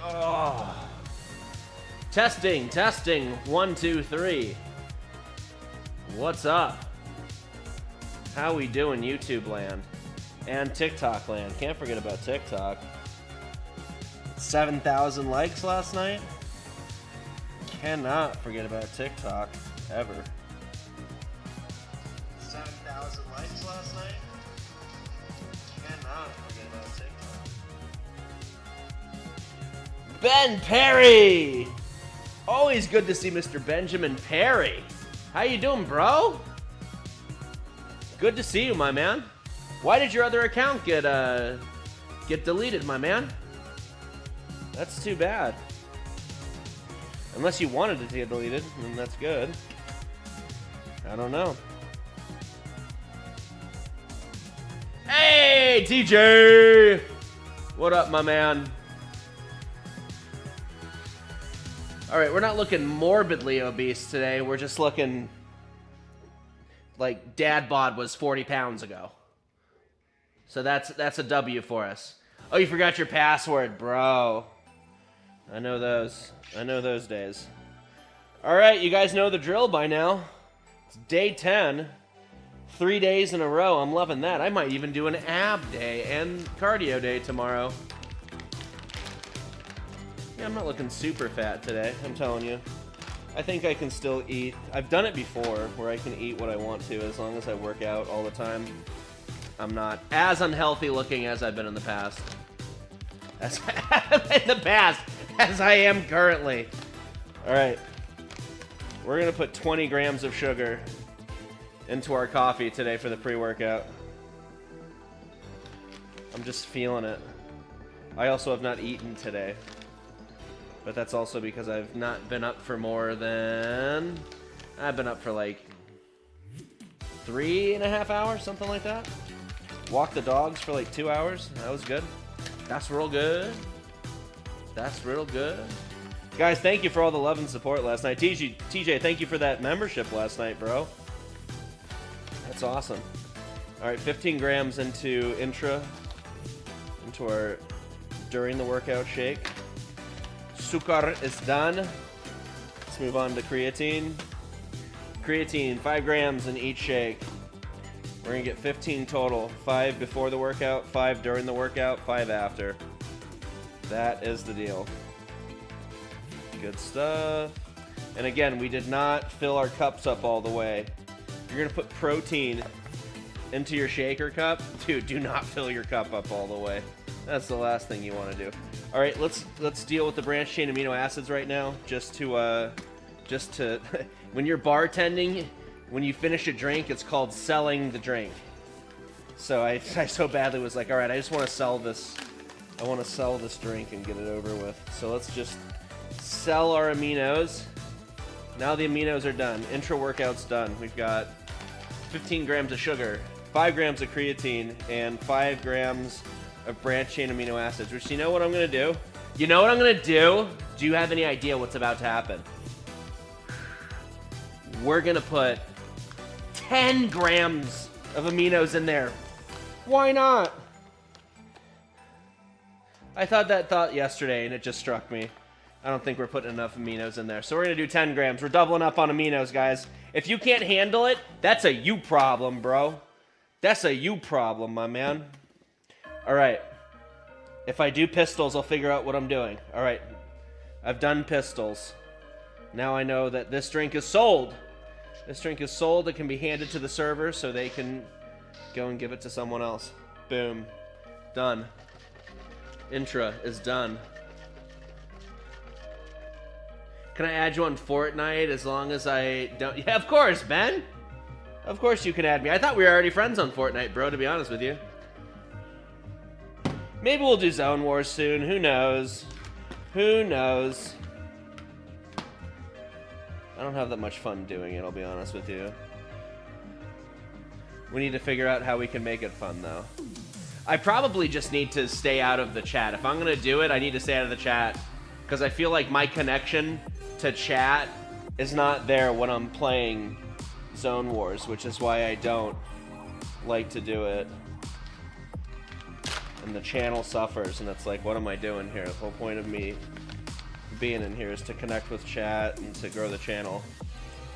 Oh. Testing, testing. 1, 2, 3. What's up? How we doing, YouTube land? And TikTok land. Can't forget about TikTok. 7,000 likes last night. Cannot forget about TikTok, ever. 7,000 likes last night. Cannot forget about TikTok. Ben Perry! Always good to see Mr. Benjamin Perry. How you doing, bro? Good to see you, my man. Why did your other account get deleted, my man? That's too bad. Unless you wanted it to get deleted, then that's good. I don't know. Hey, TJ! What up, my man? All right, we're not looking morbidly obese today. We're just looking like dad bod was 40 pounds ago. So that's a W for us. Oh, you forgot your password, bro. I know those. I know those days. All right, you guys know the drill by now. It's day 10. 3 days in a row. I'm loving that. I might even do an ab day and cardio day tomorrow. Yeah, I'm not looking super fat today, I'm telling you. I think I can still eat. I've done it before, where I can eat what I want to as long as I work out all the time. I'm not as unhealthy looking as I've been in the past. As I am currently. All right. We're going to put 20 grams of sugar into our coffee today for the pre-workout. I'm just feeling it. I also have not eaten today. But that's also because I've not been up for more than... I've been up for like 3.5 hours, something like that. Walked the dogs for like 2 hours. That was good. That's real good. That's real good. Guys, thank you for all the love and support last night. TJ, thank you for that membership last night, bro. That's awesome. All right, 15 grams into our during the workout shake. Sukar is done. Let's move on to creatine. Creatine, 5 grams in each shake. We're gonna get 15 total. 5 before the workout, 5 during the workout, 5 after. That is the deal. Good stuff. And again, we did not fill our cups up all the way. You're gonna put protein into your shaker cup. Dude, do not fill your cup up all the way. That's the last thing you want to do. All right, let's deal with the branched chain amino acids right now. Just to when you're bartending, when you finish a drink, it's called selling the drink. So I so badly was like, all right, I just want to sell this. I want to sell this drink and get it over with. So let's just sell our aminos. Now the aminos are done. Intra workout's done. We've got 15 grams of sugar, 5 grams of creatine, and 5 grams of branched chain amino acids, which you know what I'm going to do? You know what I'm going to do? Do you have any idea what's about to happen? We're going to put 10 grams of aminos in there. Why not? I thought that thought yesterday, and it just struck me. I don't think we're putting enough aminos in there. So we're going to do 10 grams. We're doubling up on aminos, guys. If you can't handle it, that's a you problem, bro. That's a you problem, my man. All right. If I do pistols, I'll figure out what I'm doing. All right. I've done pistols. Now I know that this drink is sold. This drink is sold. It can be handed to the server so they can go and give it to someone else. Boom. Done. Intra is done. Can I add you on Fortnite as long as I don't... Yeah, of course, Ben. Of course you can add me. I thought we were already friends on Fortnite, bro, to be honest with you. Maybe we'll do Zone Wars soon. Who knows? Who knows? I don't have that much fun doing it, I'll be honest with you. We need to figure out how we can make it fun, though. I probably just need to stay out of the chat. If I'm gonna do it, I need to stay out of the chat. Because I feel like my connection to chat is not there when I'm playing Zone Wars, which is why I don't like to do it. And the channel suffers, and it's like, what am I doing here? The whole point of me being in here is to connect with chat and to grow the channel.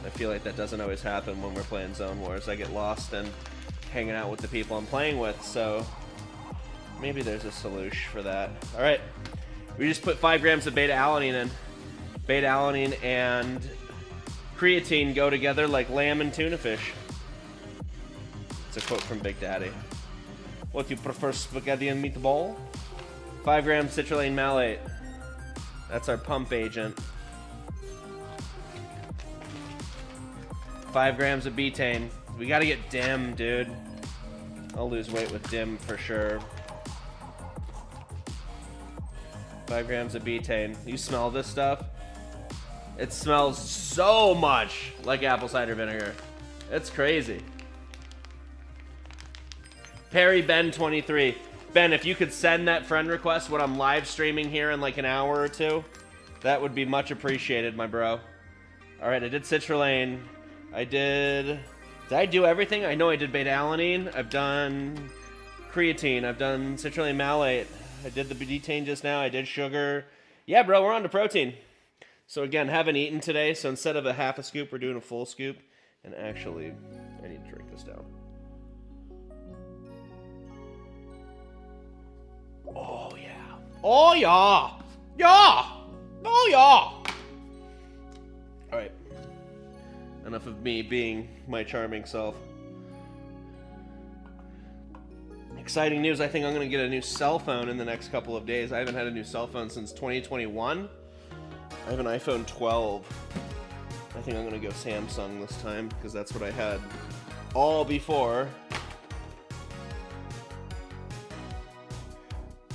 I feel like that doesn't always happen when we're playing Zone Wars. I get lost in hanging out with the people I'm playing with, so maybe there's a solution for that. All right, we just put 5 grams of beta-alanine in. Beta-alanine and creatine go together like lamb and tuna fish. It's a quote from Big Daddy. What, you prefer spaghetti and meatball? 5 grams citrulline malate. That's our pump agent. 5 grams of betaine. We gotta get dim, dude. I'll lose weight with dim for sure. 5 grams of betaine. You smell this stuff? It smells so much like apple cider vinegar. It's crazy. Perry Ben 23. Ben, if you could send that friend request when I'm live streaming here in like an hour or two, that would be much appreciated, my bro. All right, I did citrulline. Did I do everything? I know I did beta-alanine. I've done creatine. I've done citrulline malate. I did the betaine just now. I did sugar. Yeah, bro, we're on to protein. So again, haven't eaten today, so instead of a half a scoop, we're doing a full scoop. And actually, I need to drink this down. Oh, yeah. Oh, yeah. Yeah. Oh, yeah. All right. Enough of me being my charming self. Exciting news. I think I'm going to get a new cell phone in the next couple of days. I haven't had a new cell phone since 2021. I have an iPhone 12. I think I'm going to go Samsung this time because that's what I had all before.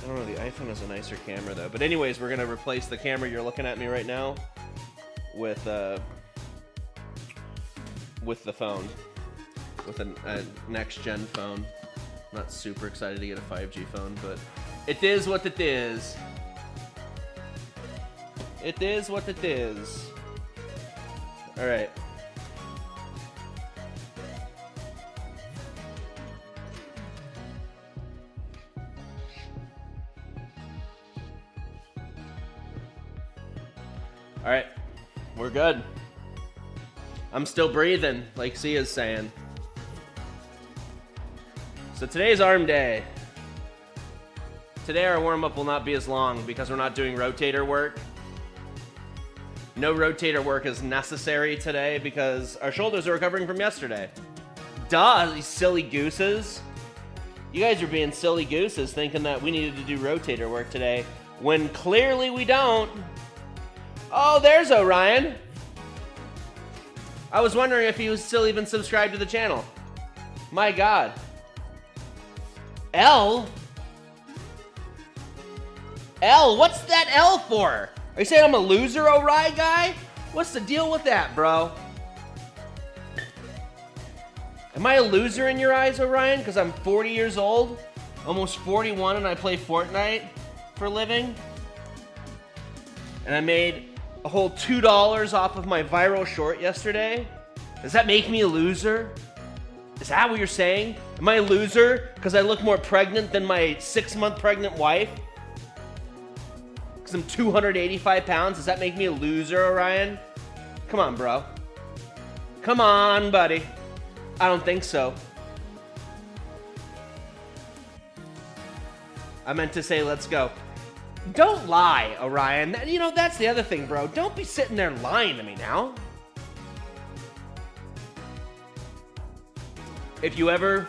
I don't know, the iPhone has a nicer camera though. But anyways, we're going to replace the camera you're looking at me right now with the phone. With a next-gen phone. I'm not super excited to get a 5G phone, but it is what it is. It is what it is. All right. All right, we're good. I'm still breathing, like Sia's saying. So today's arm day. Today our warm-up will not be as long because we're not doing rotator work. No rotator work is necessary today because our shoulders are recovering from yesterday. Duh, you silly gooses. You guys are being silly gooses thinking that we needed to do rotator work today when clearly we don't. Oh, there's Orion. I was wondering if he was still even subscribed to the channel. My God. L? L, what's that L for? Are you saying I'm a loser, Orion guy? What's the deal with that, bro? Am I a loser in your eyes, Orion? Because I'm 40 years old, almost 41, and I play Fortnite for a living? And I made a whole $2 off of my viral short yesterday? Does that make me a loser? Is that what you're saying? Am I a loser because I look more pregnant than my 6-month pregnant wife? Because I'm 285 pounds? Does that make me a loser, Orion? Come on, bro. Come on, buddy. I don't think so. I meant to say let's go. Don't lie, Orion. You know, that's the other thing, bro. Don't be sitting there lying to me now. If you ever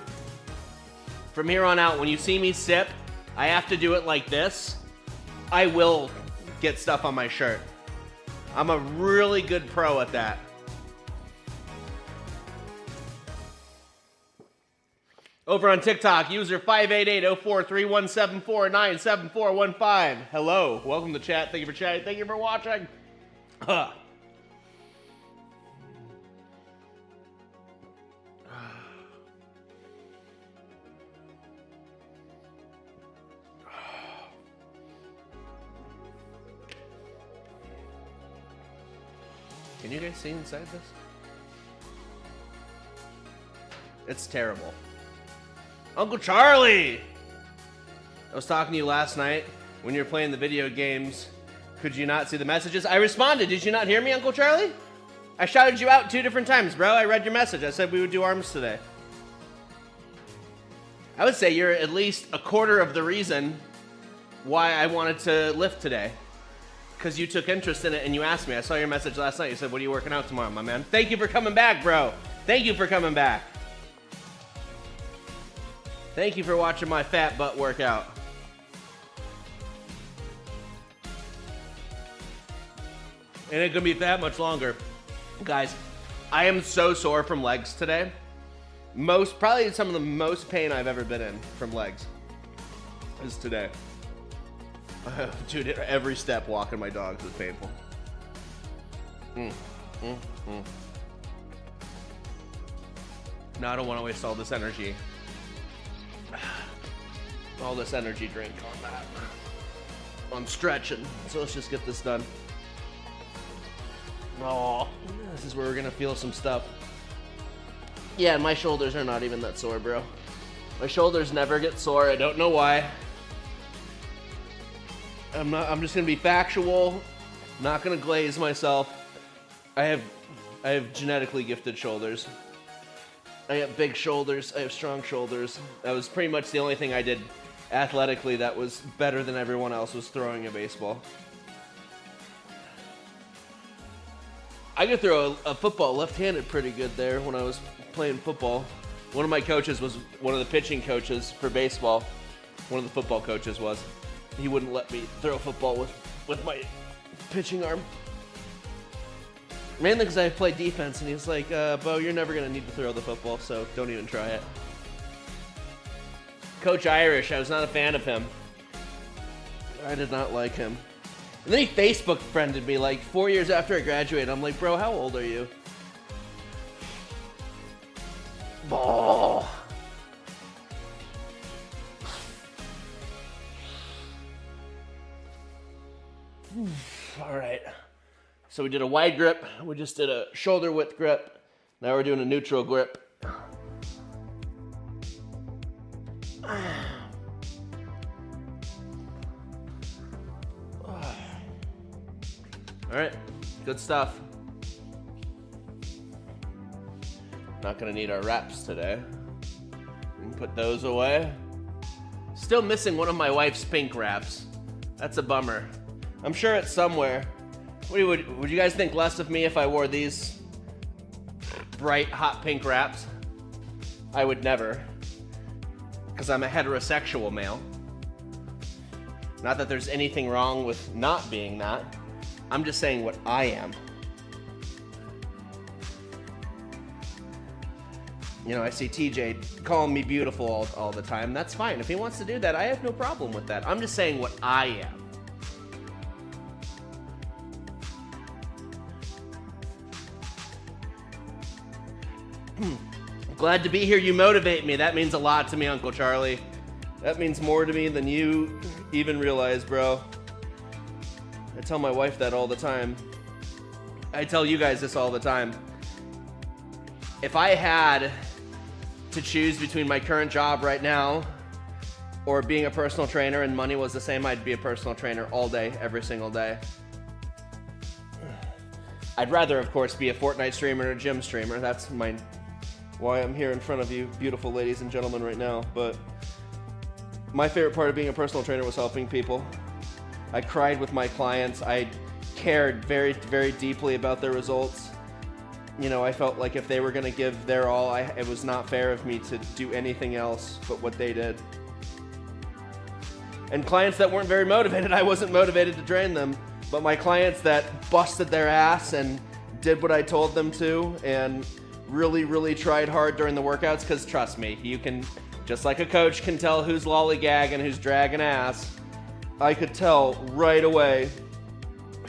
From here on out, when you see me sip, I have to do it like this. I will get stuff on my shirt. I'm a really good pro at that. Over on TikTok, user 588-043174-97415. Hello, welcome to chat. Thank you for chatting. Thank you for watching. Can you guys see inside this? It's terrible. Uncle Charlie! I was talking to you last night when you were playing the video games. Could you not see the messages? I responded. Did you not hear me, Uncle Charlie? I shouted you out 2 different times, bro. I read your message. I said we would do arms today. I would say you're at least a quarter of the reason why I wanted to lift today. Because you took interest in it and you asked me. I saw your message last night. You said, what are you working out tomorrow, my man? Thank you for coming back, bro. Thank you for coming back. Thank you for watching my fat butt workout. And it's gonna be that much longer. Guys, I am so sore from legs today. Probably some of the most pain I've ever been in from legs is today. Dude, every step walking my dogs is painful. Now I don't want to waste all this energy. All this energy drink on that. I'm stretching, so let's just get this done. Oh, this is where we're gonna feel some stuff. Yeah, my shoulders are not even that sore, bro. My shoulders never get sore. I don't know why. I'm just gonna be factual. Not gonna glaze myself. I have genetically gifted shoulders. I have big shoulders. I have strong shoulders. That was pretty much the only thing I did athletically that was better than everyone else was throwing a baseball. I could throw a football left-handed pretty good there when I was playing football. One of my coaches was one of the pitching coaches for baseball. One of the football coaches was. He wouldn't let me throw a football with my pitching arm. Mainly because I play defense, and he's like, Bo, you're never going to need to throw the football, so don't even try it. Coach Irish, I was not a fan of him. I did not like him. And then he Facebook friended me like 4 years after I graduated. I'm like, bro, how old are you? Oh. All right. So we did a wide grip. We just did a shoulder width grip. Now we're doing a neutral grip. All right, good stuff. Not gonna need our wraps today. We can put those away. Still missing one of my wife's pink wraps. That's a bummer. I'm sure it's somewhere. Would you guys think less of me if I wore these bright, hot pink wraps? I would never, because I'm a heterosexual male. Not that there's anything wrong with not being that. I'm just saying what I am. You know, I see TJ calling me beautiful all the time. That's fine. If he wants to do that, I have no problem with that. I'm just saying what I am. Glad to be here. You motivate me. That means a lot to me, Uncle Charlie. That means more to me than you even realize, bro. I tell my wife that all the time. I tell you guys this all the time. If I had to choose between my current job right now or being a personal trainer and money was the same, I'd be a personal trainer all day, every single day. I'd rather, of course, be a Fortnite streamer or a gym streamer. That's why I'm here in front of you, beautiful ladies and gentlemen, right now. But my favorite part of being a personal trainer was helping people. I cried with my clients. I cared very, very deeply about their results. you know, I felt like if they were going to give their all, it was not fair of me to do anything else but what they did. And clients that weren't very motivated, I wasn't motivated to train them. But my clients that busted their ass and did what I told them to and really, really tried hard during the workouts, because trust me, you can, just like a coach can tell who's lollygagging, who's dragging ass, I could tell right away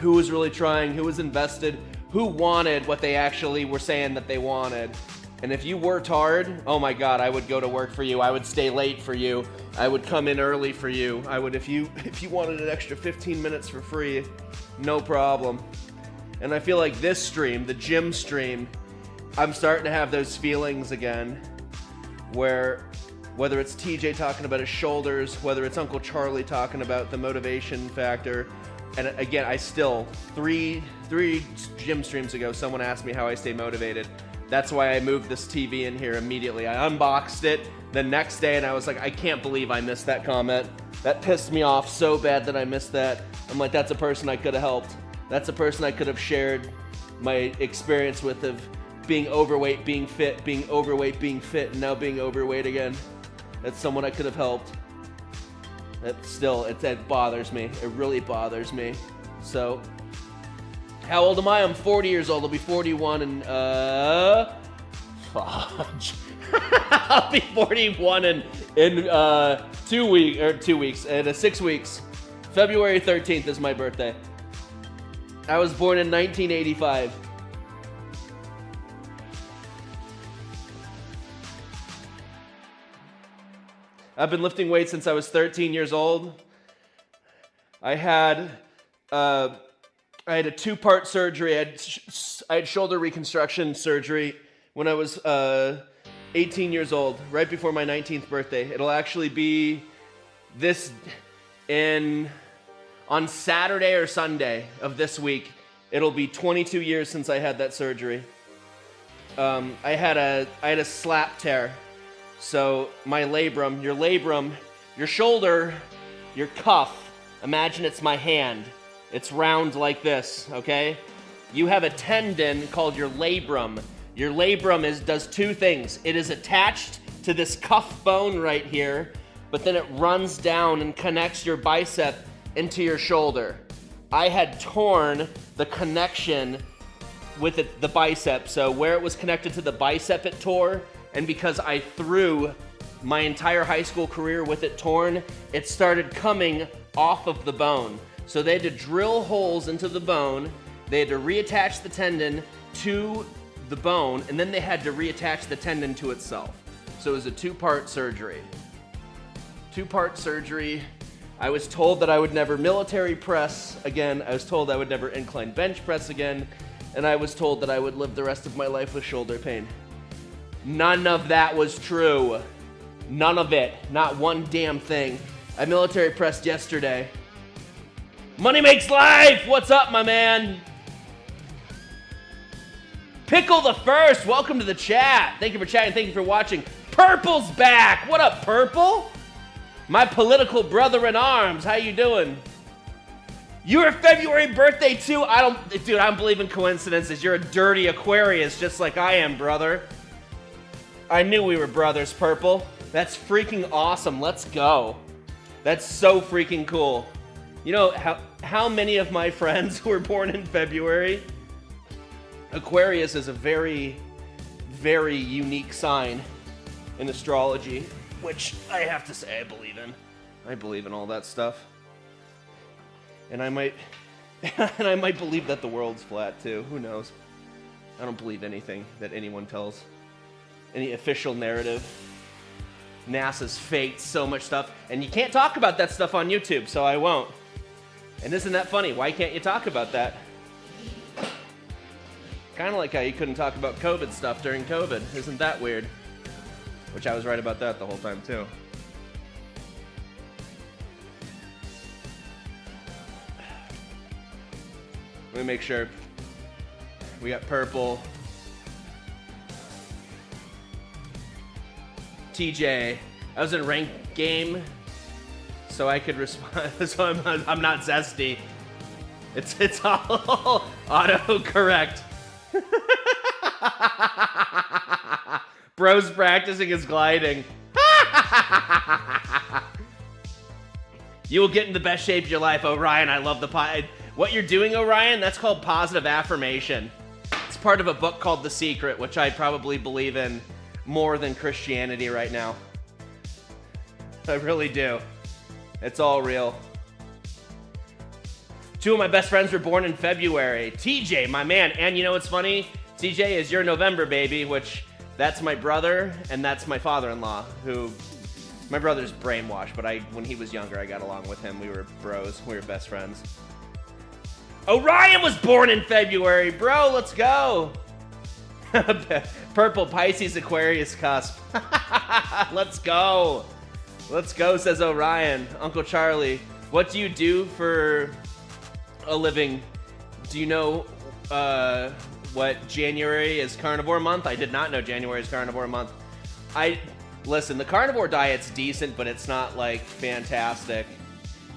who was really trying, who was invested, who wanted what they actually were saying that they wanted. And if you worked hard, oh my God, I would go to work for you. I would stay late for you. I would come in early for you. I would, if you wanted an extra 15 minutes for free, no problem. And I feel like this stream, the gym stream, I'm starting to have those feelings again, where whether it's TJ talking about his shoulders, whether it's Uncle Charlie talking about the motivation factor, and again, I still, three gym streams ago, someone asked me how I stay motivated. That's why I moved this TV in here immediately. I unboxed it the next day and I was like, I can't believe I missed that comment. That pissed me off so bad that I missed that. I'm like, that's a person I could have helped. That's a person I could have shared my experience with of being overweight, being fit, being overweight, being fit, and now being overweight again. That's someone I could have helped. That bothers me. It really bothers me. So, how old am I? I'm 40 years old. I'll be 41 in, fudge. I'll be 41 in 2 weeks, 6 weeks. February 13th is my birthday. I was born in 1985. I've been lifting weights since I was 13 years old. I had a 2-part surgery. I had shoulder reconstruction surgery when I was 18 years old, right before my 19th birthday. It'll actually be on Saturday or Sunday of this week. It'll be 22 years since I had that surgery. I had a slap tear. So my labrum, your shoulder, your cuff, imagine it's my hand. It's round like this, okay? You have a tendon called your labrum. Your labrum does two things. It is attached to this cuff bone right here, but then it runs down and connects your bicep into your shoulder. I had torn the connection with the bicep. So where it was connected to the bicep, it tore. And because I threw my entire high school career with it torn, it started coming off of the bone. So they had to drill holes into the bone, they had to reattach the tendon to the bone, and then they had to reattach the tendon to itself. So it was a 2-part surgery. 2-part surgery. I was told that I would never military press again. I was told I would never incline bench press again. And I was told that I would live the rest of my life with shoulder pain. None of that was true. None of it. Not one damn thing. I military pressed yesterday. Money makes life! What's up, my man? Pickle the First, welcome to the chat. Thank you for chatting, thank you for watching. Purple's back! What up, Purple? My political brother in arms, how you doing? Your February birthday too? I don't believe in coincidences. You're a dirty Aquarius just like I am, brother. I knew we were brothers, Purple. That's freaking awesome. Let's go. That's so freaking cool. You know how many of my friends who were born in February? Aquarius is a very, very unique sign in astrology, which I have to say I believe in. I believe in all that stuff. And I might believe that the world's flat too. Who knows? I don't believe anything that anyone tells. Any official narrative. NASA's faked so much stuff, and you can't talk about that stuff on YouTube, so I won't. And isn't that funny? Why can't you talk about that? Kind of like how you couldn't talk about COVID stuff during COVID. Isn't that weird? Which I was right about that the whole time too. Let me make sure. We got Purple. TJ. I was in a ranked game, so I could respond. So I'm not zesty. It's all auto correct. Bro's practicing his gliding. You will get in the best shape of your life, Orion. I love the pie. What you're doing, Orion, that's called positive affirmation. It's part of a book called The Secret, which I probably believe in more than Christianity right now. I really do. It's all real. 2 of my best friends were born in February. TJ, my man. And you know what's funny? TJ is your November baby, which that's my brother and that's my father-in-law, who... My brother's brainwashed, but when he was younger, I got along with him. We were bros. We were best friends. Orion was born in February, bro. Let's go. Purple Pisces Aquarius cusp. Let's go. Let's go, says Orion. Uncle Charlie, what do you do for a living? Do you know what January is carnivore month? I did not know January is carnivore month. Listen, the carnivore diet's decent, but it's not, like, fantastic.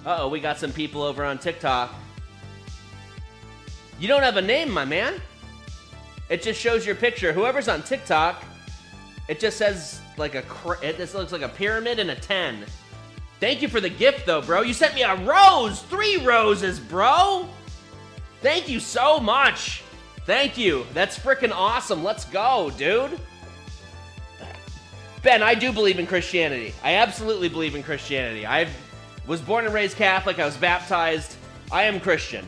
Uh-oh, we got some people over on TikTok. You don't have a name, my man. It just shows your picture. Whoever's on TikTok, it just says, like, this looks like a pyramid and a 10. Thank you for the gift, though, bro. You sent me a rose. 3 roses, bro. Thank you so much. Thank you. That's freaking awesome. Let's go, dude. Ben, I do believe in Christianity. I absolutely believe in Christianity. I was born and raised Catholic. I was baptized. I am Christian.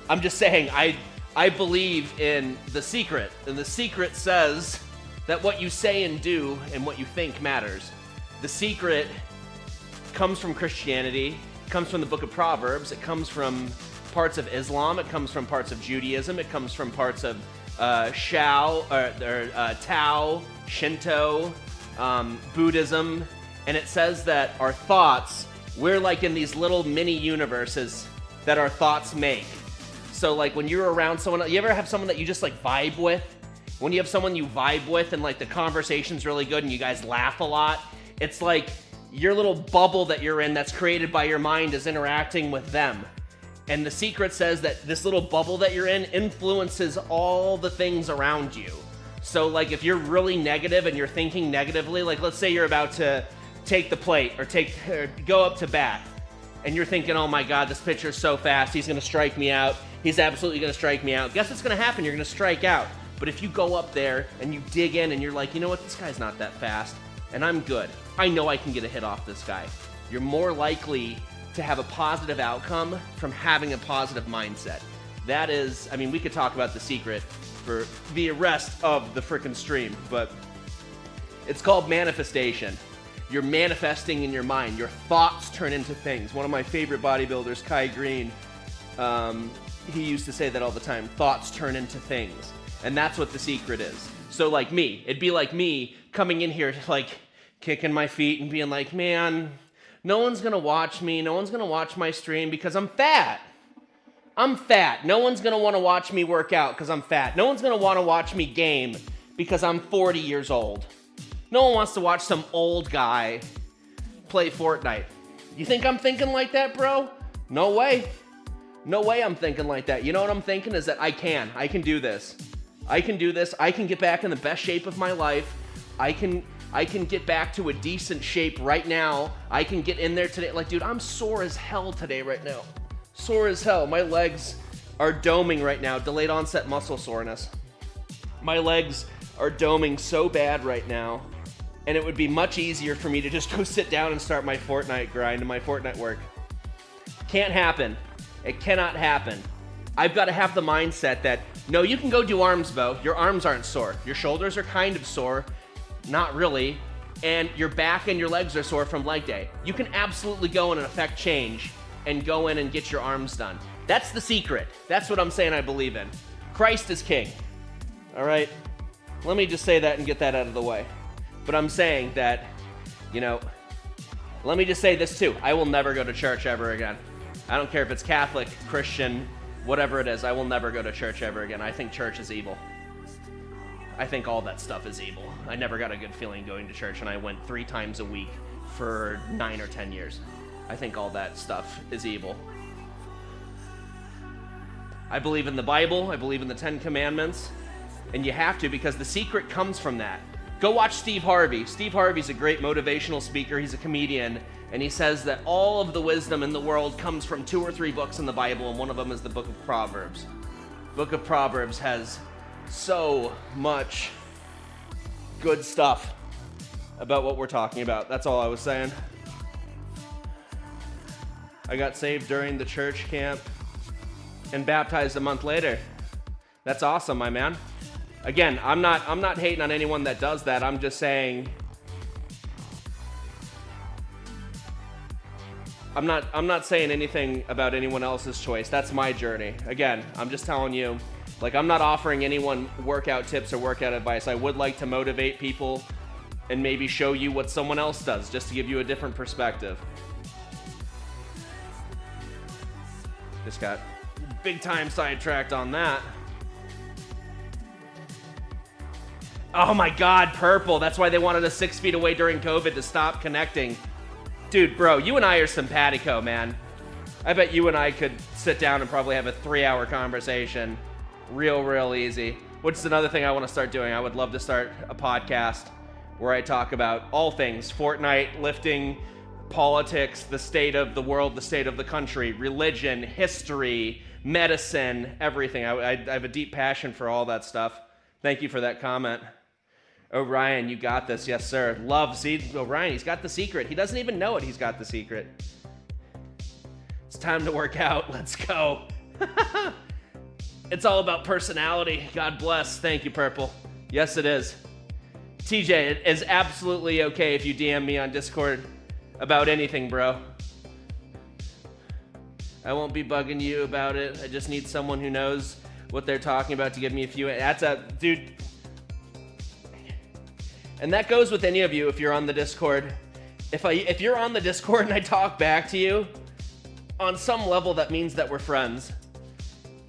I'm just saying, I believe in The Secret. And The Secret says that what you say and do and what you think matters. The Secret comes from Christianity. It comes from the book of Proverbs. It comes from parts of Islam. It comes from parts of Judaism. It comes from parts of Tao, Shinto, Buddhism, and it says that our thoughts, we're like in these little mini universes that our thoughts make. So like when you're around someone, you ever have someone that you just like vibe with? When you have someone you vibe with and like the conversation's really good and you guys laugh a lot, it's like your little bubble that you're in that's created by your mind is interacting with them. And The Secret says that this little bubble that you're in influences all the things around you. So, like, if you're really negative and you're thinking negatively, like, let's say you're about to take the plate or go up to bat, and you're thinking, oh my God, this pitcher's so fast, he's going to strike me out. He's absolutely going to strike me out. Guess what's going to happen? You're going to strike out. But if you go up there and you dig in and you're like, you know what, this guy's not that fast, and I'm good. I know I can get a hit off this guy. You're more likely to have a positive outcome from having a positive mindset. That is, I mean, we could talk about The Secret for the rest of the frickin' stream, but it's called manifestation. You're manifesting in your mind. Your thoughts turn into things. One of my favorite bodybuilders, Kai Green, he used to say that all the time. Thoughts turn into things. And that's what The Secret is. So like me, it'd be like me coming in here like kicking my feet and being like, man, no one's gonna watch me. No one's gonna watch my stream because I'm fat. I'm fat. No one's going to want to watch me work out because I'm fat. No one's going to want to watch me game because I'm 40 years old. No one wants to watch some old guy play Fortnite. You think I'm thinking like that, bro? No way. No way I'm thinking like that. You know what I'm thinking is that I can do this. I can do this. I can get back in the best shape of my life. I can get back to a decent shape right now. I can get in there today. Like, dude, I'm sore as hell today right now. Sore as hell. My legs are doming right now. Delayed onset muscle soreness. My legs are doming so bad right now. And it would be much easier for me to just go sit down and start my Fortnite grind and my Fortnite work. Can't happen. It cannot happen. I've got to have the mindset that, no, you can go do arms, Bo. Your arms aren't sore. Your shoulders are kind of sore. Not really. And your back and your legs are sore from leg day. You can absolutely go and affect change and go in and get your arms done. That's The Secret. That's what I'm saying I believe in. Christ is king. All right? Let me just say that and get that out of the way. But I'm saying that, you know, let me just say this too. I will never go to church ever again. I don't care if it's Catholic, Christian, whatever it is. I will never go to church ever again. I think church is evil. I think all that stuff is evil. I never got a good feeling going to church, and I went 3 times a week for 9 or 10 years. I think all that stuff is evil. I believe in the Bible. I believe in the 10 Commandments. And you have to, because the secret comes from that. Go watch Steve Harvey. Steve Harvey's a great motivational speaker. He's a comedian. And he says that all of the wisdom in the world comes from 2 or 3 books in the Bible, and one of them is the book of Proverbs. Book of Proverbs has so much good stuff about what we're talking about. That's all I was saying. I got saved during the church camp and baptized a month later. That's awesome, my man. Again, I'm not hating on anyone that does that. I'm just saying I'm not saying anything about anyone else's choice. That's my journey. Again, I'm just telling you, like, I'm not offering anyone workout tips or workout advice. I would like to motivate people and maybe show you what someone else does, just to give you a different perspective. Just got big time sidetracked on that. Oh my God, purple. That's why they wanted us 6 feet away during COVID, to stop connecting. Dude, bro, you and I are simpatico, man. I bet you and I could sit down and probably have a 3-hour conversation real easy. Which is another thing I want to start doing. I would love to start a podcast where I talk about all things: Fortnite, lifting, politics, the state of the world, the state of the country, religion, history, medicine, everything. I have a deep passion for all that stuff. Thank you for that comment. Orion, you got this. Yes, sir. Love. See, Orion, he's got the secret. He doesn't even know it. He's got the secret. It's time to work out. Let's go. It's all about personality. God bless. Thank you, Purple. Yes, it is. TJ, it is absolutely okay if you DM me on Discord about anything, bro. I won't be bugging you about it. I just need someone who knows what they're talking about to give me a few. That's a dude. And that goes with any of you if you're on the Discord. If you're on the Discord and I talk back to you, on some level that means that we're friends.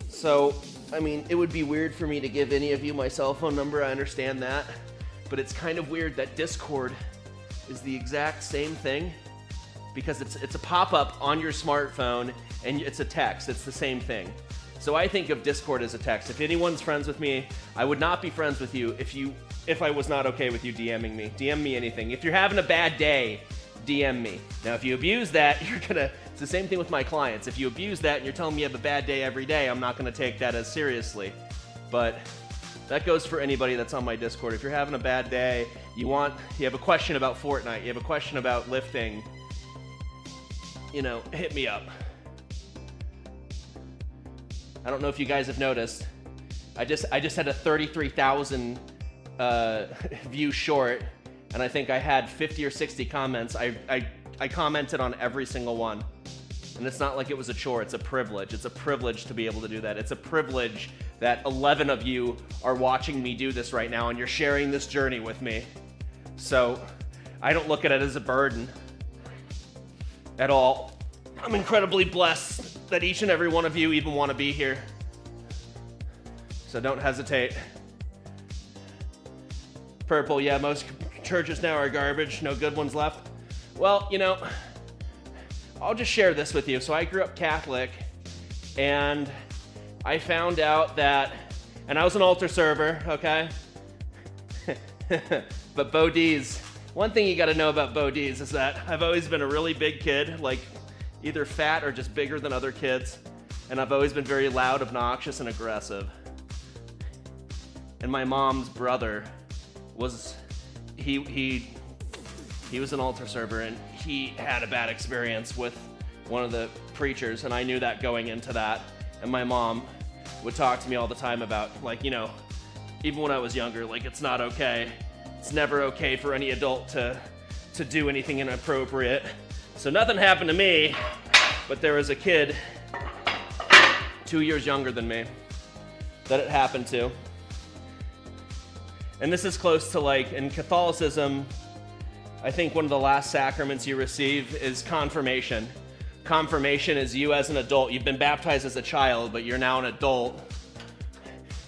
So, I mean, it would be weird for me to give any of you my cell phone number. I understand that. But it's kind of weird that Discord is the exact same thing, because it's a pop-up on your smartphone and it's a text. It's the same thing. So I think of Discord as a text. If anyone's friends with me, I would not be friends with you if I was not okay with you DMing me. DM me anything. If you're having a bad day, DM me. Now, if you abuse that, it's the same thing with my clients. If you abuse that and you're telling me you have a bad day every day, I'm not gonna take that as seriously. But that goes for anybody that's on my Discord. If you're having a bad day, you have a question about Fortnite, you have a question about lifting, hit me up. I don't know if you guys have noticed, I just had a 33,000 view short, and I think I had 50 or 60 comments. I commented on every single one. And it's not like it was a chore, it's a privilege. It's a privilege to be able to do that. It's a privilege that 11 of you are watching me do this right now, and you're sharing this journey with me. So I don't look at it as a burden at all. I'm incredibly blessed that each and every one of you even want to be here. So don't hesitate. Purple, yeah, most churches now are garbage. No good ones left. Well, I'll just share this with you. So I grew up Catholic, and I found out that, and I was an altar server, okay? But Bodhi's, one thing you gotta know about Bodhi's is that I've always been a really big kid, like either fat or just bigger than other kids. And I've always been very loud, obnoxious, and aggressive. And my mom's brother was, he was an altar server, and he had a bad experience with one of the preachers, and I knew that going into that. And my mom would talk to me all the time about, even when I was younger, it's not okay. It's never okay for any adult to do anything inappropriate. So nothing happened to me, but there was a kid 2 years younger than me that it happened to. And this is close to in Catholicism, I think one of the last sacraments you receive is confirmation. Confirmation is you as an adult. You've been baptized as a child, but you're now an adult.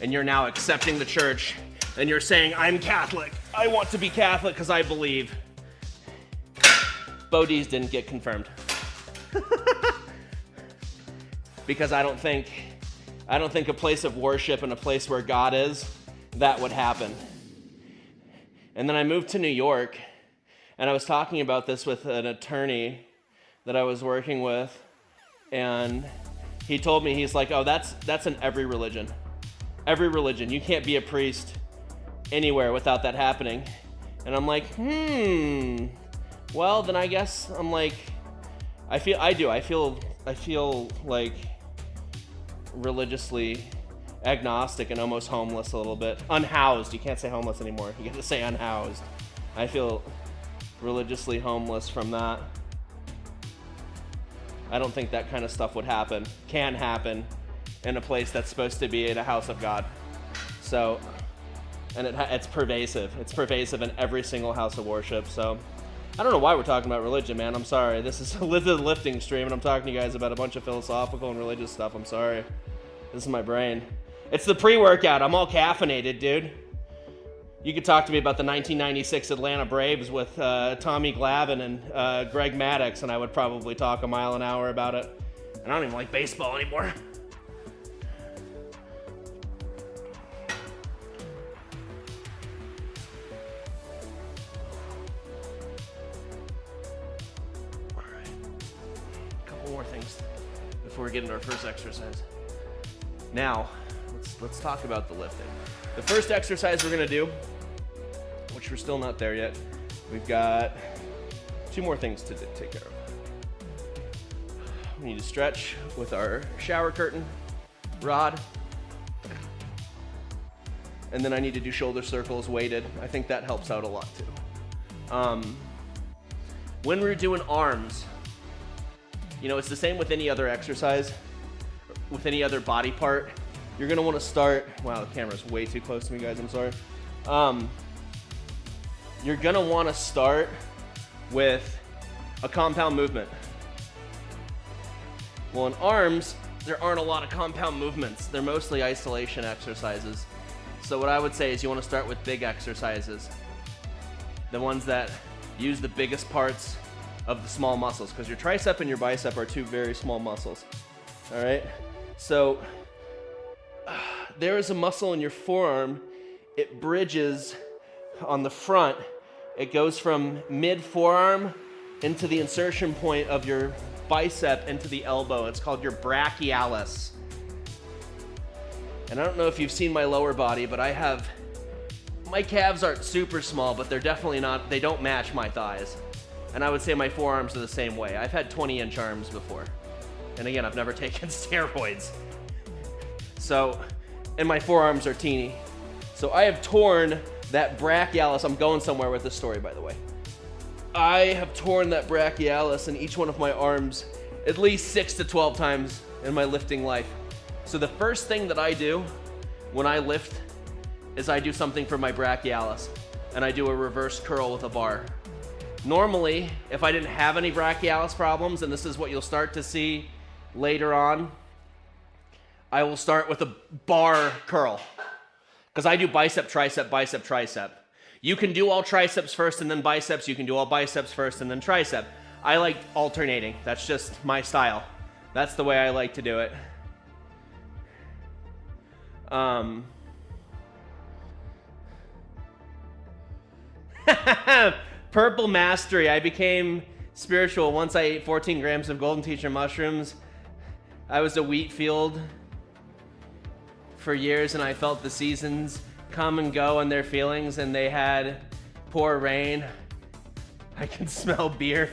And you're now accepting the church. And you're saying, I'm Catholic. I want to be Catholic because I believe. Bodhi's didn't get confirmed. Because I don't think a place of worship and a place where God is that would happen. And then I moved to New York, and I was talking about this with an attorney that I was working with, and he told me, he's like, oh, that's in every religion. Every religion. You can't be a priest anywhere without that happening. And I'm like, well, then I guess I'm like, I feel like religiously agnostic and almost homeless a little bit. Unhoused. You can't say homeless anymore. You got to say unhoused. I feel religiously homeless from that. I don't think that kind of stuff would happen, can happen in a place that's supposed to be in a house of God. So, and it's pervasive. It's pervasive in every single house of worship. So, I don't know why we're talking about religion, man. I'm sorry. This is a lifting stream, and I'm talking to you guys about a bunch of philosophical and religious stuff. I'm sorry. This is my brain. It's the pre-workout. I'm all caffeinated, dude. You could talk to me about the 1996 Atlanta Braves with Tommy Glavine and Greg Maddux, and I would probably talk a mile an hour about it. And I don't even like baseball anymore. All right. A couple more things before we get into our first exercise. Now, let's talk about the lifting. The first exercise we're gonna do, which we're still not there yet, we've got 2 more things to take care of. We need to stretch with our shower curtain rod. And then I need to do shoulder circles weighted. I think that helps out a lot too. When we're doing arms, you know, it's the same with any other exercise, with any other body part. You're gonna wanna start, wow, the camera's way too close to me, guys, I'm sorry. You're gonna wanna start with a compound movement. Well, in arms, there aren't a lot of compound movements. They're mostly isolation exercises. So what I would say is you wanna start with big exercises. The ones that use the biggest parts of the small muscles, because your tricep and your bicep are 2 very small muscles, all right? So, there is a muscle in your forearm. It bridges on the front. It goes from mid-forearm into the insertion point of your bicep into the elbow. It's called your brachialis. And I don't know if you've seen my lower body, but my calves aren't super small, but they're definitely not, they don't match my thighs. And I would say my forearms are the same way. I've had 20-inch arms before. And again, I've never taken steroids. So, and my forearms are teeny. So I have torn that brachialis. I'm going somewhere with this story, by the way. I have torn that brachialis in each one of my arms at least 6 to 12 times in my lifting life. So the first thing that I do when I lift is I do something for my brachialis, and I do a reverse curl with a bar. Normally, if I didn't have any brachialis problems, and this is what you'll start to see later on, I will start with a bar curl, because I do bicep, tricep, bicep, tricep. You can do all triceps first and then biceps. You can do all biceps first and then tricep. I like alternating. That's just my style. That's the way I like to do it. Purple mastery. I became spiritual once I ate 14 grams of golden teacher mushrooms. I was a wheat field for years, and I felt the seasons come and go and their feelings, and they had pour rain. I can smell beer.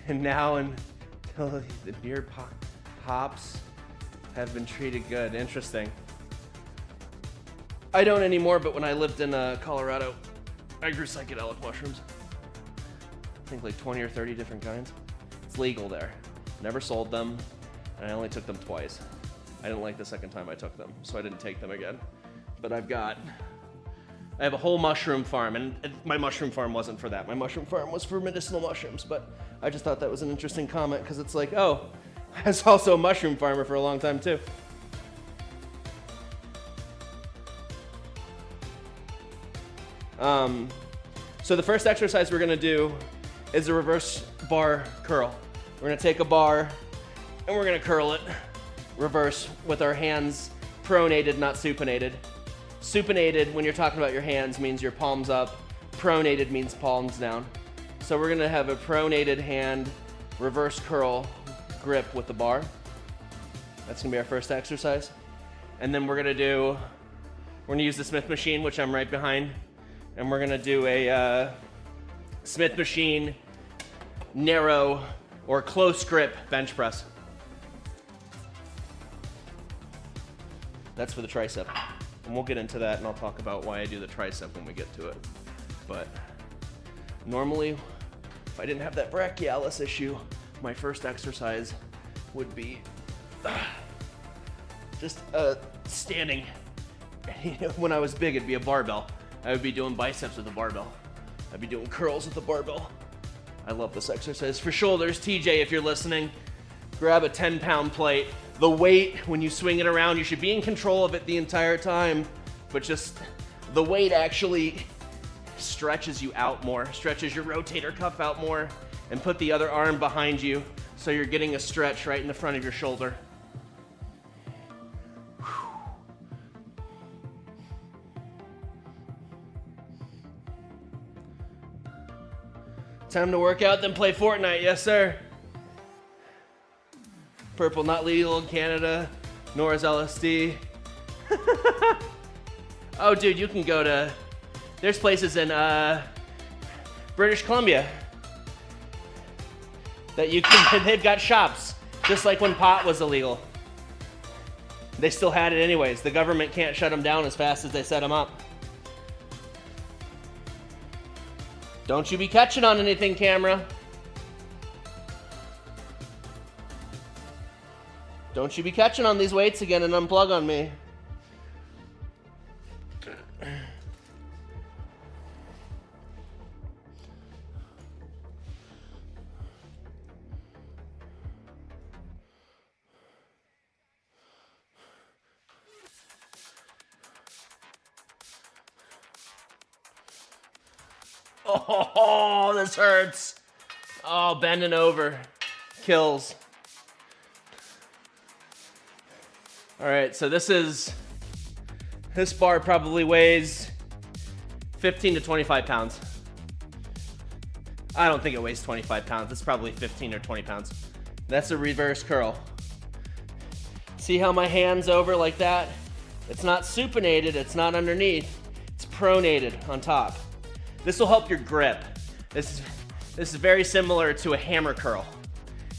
And now until the beer hops have been treated good. Interesting. I don't anymore, but when I lived in Colorado, I grew psychedelic mushrooms. I think like 20 or 30 different kinds. It's legal there. Never sold them. And I only took them twice. I didn't like the second time I took them, so I didn't take them again. But I have a whole mushroom farm, and my mushroom farm wasn't for that. My mushroom farm was for medicinal mushrooms, but I just thought that was an interesting comment, because it's like, oh, I was also a mushroom farmer for a long time too. So the first exercise we're gonna do is a reverse bar curl. We're gonna take a bar, and we're gonna curl it reverse with our hands Pronated, not supinated. Supinated, when you're talking about your hands, means your palms up. Pronated means palms down. So we're gonna have a pronated hand, reverse curl grip with the bar. That's gonna be our first exercise. And then we're gonna use the Smith machine, which I'm right behind. And we're gonna do a Smith machine narrow or close grip bench press. That's for the tricep. And we'll get into that, and I'll talk about why I do the tricep when we get to it. But normally, if I didn't have that brachialis issue, my first exercise would be just standing. When I was big, it'd be a barbell. I would be doing biceps with a barbell. I'd be doing curls with the barbell. I love this exercise. For shoulders, TJ, if you're listening, grab a 10-pound plate. The weight, when you swing it around, you should be in control of it the entire time, but just the weight actually stretches you out more, stretches your rotator cuff out more, and put the other arm behind you so you're getting a stretch right in the front of your shoulder. Time to work out, then play Fortnite. Yes, sir. Purple, not legal in Canada, nor is LSD. Oh, dude, you can go to... There's places in British Columbia that you can... They've got shops, just like when pot was illegal. They still had it anyways. The government can't shut them down as fast as they set them up. Don't you be catching on anything, camera. Don't you be catching on these weights again and unplug on me. Oh, this hurts. Oh, bending over kills. All right, so this bar probably weighs 15 to 25 pounds. I don't think it weighs 25 pounds. It's probably 15 or 20 pounds. That's a reverse curl. See how my hand's over like that? It's not supinated, it's not underneath. It's pronated on top. This will help your grip. This is very similar to a hammer curl.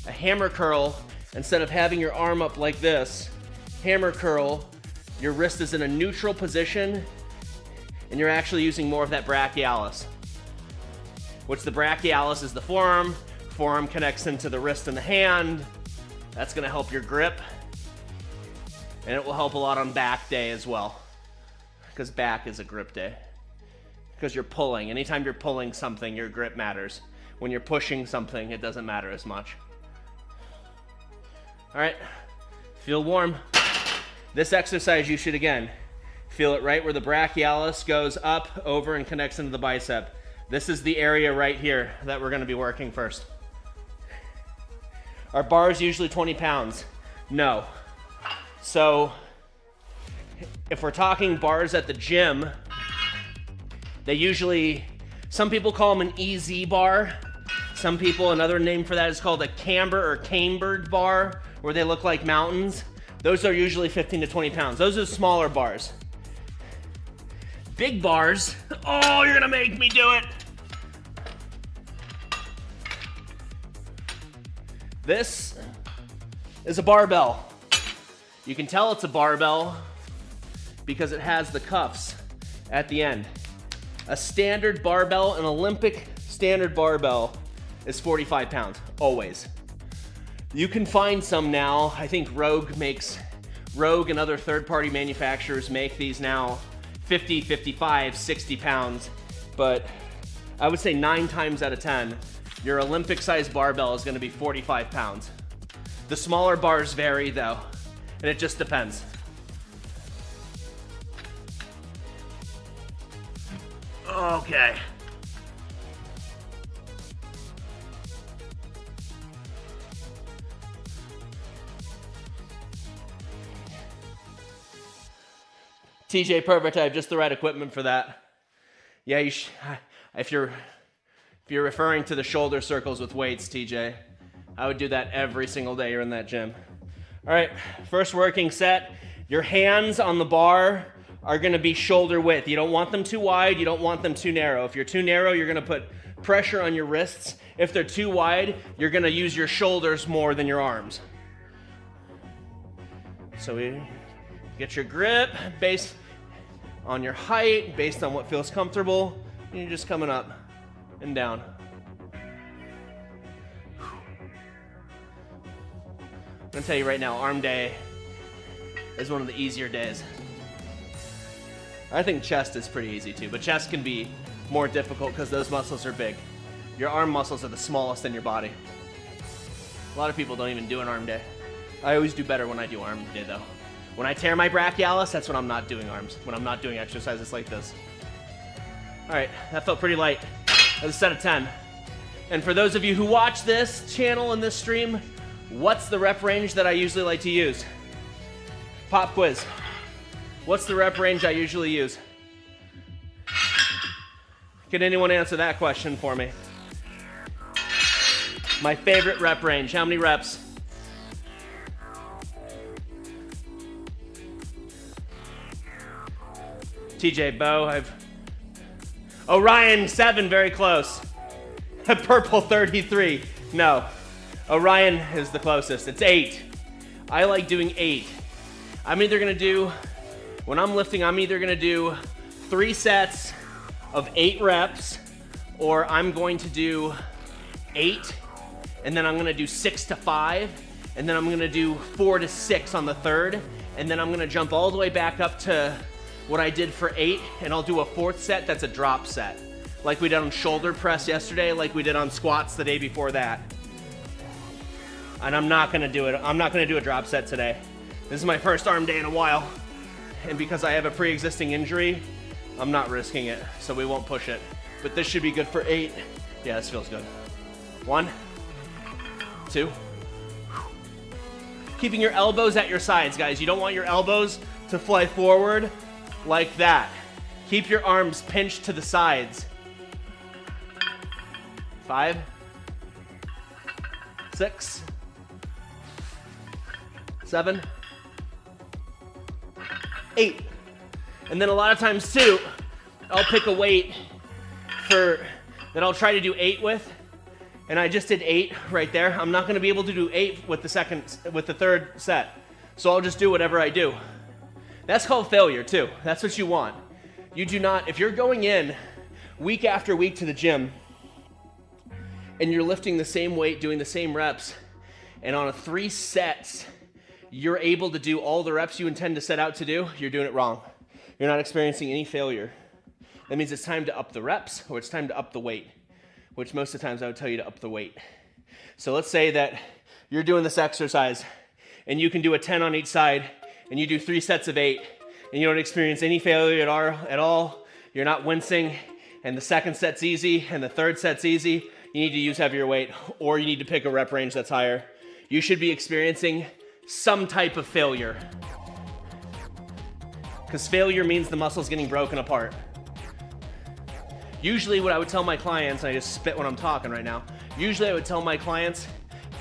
A hammer curl, instead of having your arm up like this, hammer curl, your wrist is in a neutral position and you're actually using more of that brachialis. Which the brachialis is the forearm. Forearm connects into the wrist and the hand. That's gonna help your grip. And it will help a lot on back day as well. Because back is a grip day. Because you're pulling. Anytime you're pulling something, your grip matters. When you're pushing something, it doesn't matter as much. All right, feel warm. This exercise, you should, again, feel it right where the brachialis goes up, over, and connects into the bicep. This is the area right here that we're gonna be working first. Our bar is usually 20 pounds. No. So, if we're talking bars at the gym, they usually, some people call them an EZ bar. Some people, another name for that is called a camber or cambered bar, where they look like mountains. Those are usually 15 to 20 pounds. Those are smaller bars. Big bars, oh, you're gonna make me do it. This is a barbell. You can tell it's a barbell because it has the cuffs at the end. A standard barbell, an Olympic standard barbell, is 45 pounds, always. You can find some now. I think Rogue and other third-party manufacturers make these now 50, 55, 60 pounds. But I would say 9 times out of 10, your Olympic-sized barbell is gonna be 45 pounds. The smaller bars vary though, and it just depends. Okay. TJ, perfect. I have just the right equipment for that. Yeah, if you're referring to the shoulder circles with weights, TJ, I would do that every single day you're in that gym. All right, first working set. Your hands on the bar are gonna be shoulder width. You don't want them too wide, you don't want them too narrow. If you're too narrow, you're gonna put pressure on your wrists. If they're too wide, you're gonna use your shoulders more than your arms. So we get your grip based on your height, based on what feels comfortable, and you're just coming up and down. I'm gonna tell you right now, arm day is one of the easier days. I think chest is pretty easy too, but chest can be more difficult because those muscles are big. Your arm muscles are the smallest in your body. A lot of people don't even do an arm day. I always do better when I do arm day though. When I tear my brachialis, that's when I'm not doing arms, when I'm not doing exercises like this. All right, that felt pretty light. That was a set of 10. And for those of you who watch this channel and this stream, what's the rep range that I usually like to use? Pop quiz. What's the rep range I usually use? Can anyone answer that question for me? My favorite rep range, how many reps? TJ, Bo, Orion, 7, very close. Purple, 33, no. Orion is the closest, it's 8. I like doing 8. When I'm lifting, I'm either gonna do 3 sets of 8 reps, or I'm going to do 8, and then I'm gonna do 6 to 5, and then I'm gonna do 4 to 6 on the third, and then I'm gonna jump all the way back up to what I did for 8, and I'll do a 4th set that's a drop set. Like we did on shoulder press yesterday, like we did on squats the day before that. And I'm not gonna do a drop set today. This is my first arm day in a while. And because I have a pre-existing injury, I'm not risking it, so we won't push it. But this should be good for 8. Yeah, this feels good. 1, 2. Keeping your elbows at your sides, guys. You don't want your elbows to fly forward like that. Keep your arms pinched to the sides. 5, 6, 7, 8. And then a lot of times too, I'll pick a weight that I'll try to do 8 with, and I just did 8 right there. I'm not gonna be able to do 8 with the third set. So I'll just do whatever I do. That's called failure too. That's what you want. You do not, if you're going in week after week to the gym and you're lifting the same weight, doing the same reps, and on a 3 sets, you're able to do all the reps you intend to set out to do, you're doing it wrong. You're not experiencing any failure. That means it's time to up the reps, or it's time to up the weight, which most of the times I would tell you to up the weight. So let's say that you're doing this exercise and you can do a 10 on each side, and you do 3 sets of 8, and you don't experience any failure at all, you're not wincing, and the second set's easy, and the third set's easy, you need to use heavier weight, or you need to pick a rep range that's higher. You should be experiencing some type of failure, because failure means the muscle's getting broken apart. Usually what I would tell my clients, and I just spit when I'm talking right now, usually I would tell my clients,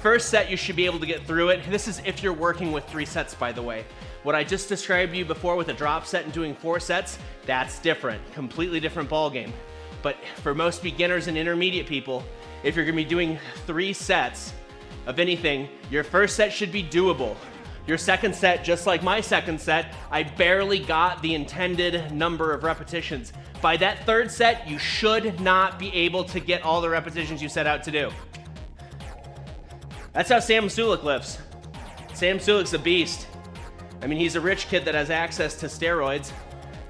first set you should be able to get through it. This is if you're working with 3 sets, by the way. What I just described to you before with a drop set and doing 4 sets, that's different, completely different ball game. But for most beginners and intermediate people, if you're gonna be doing 3 sets of anything, your first set should be doable. Your second set, just like my second set, I barely got the intended number of repetitions. By that third set, you should not be able to get all the repetitions you set out to do. That's how Sam Sulik lifts. Sam Sulik's a beast. I mean, he's a rich kid that has access to steroids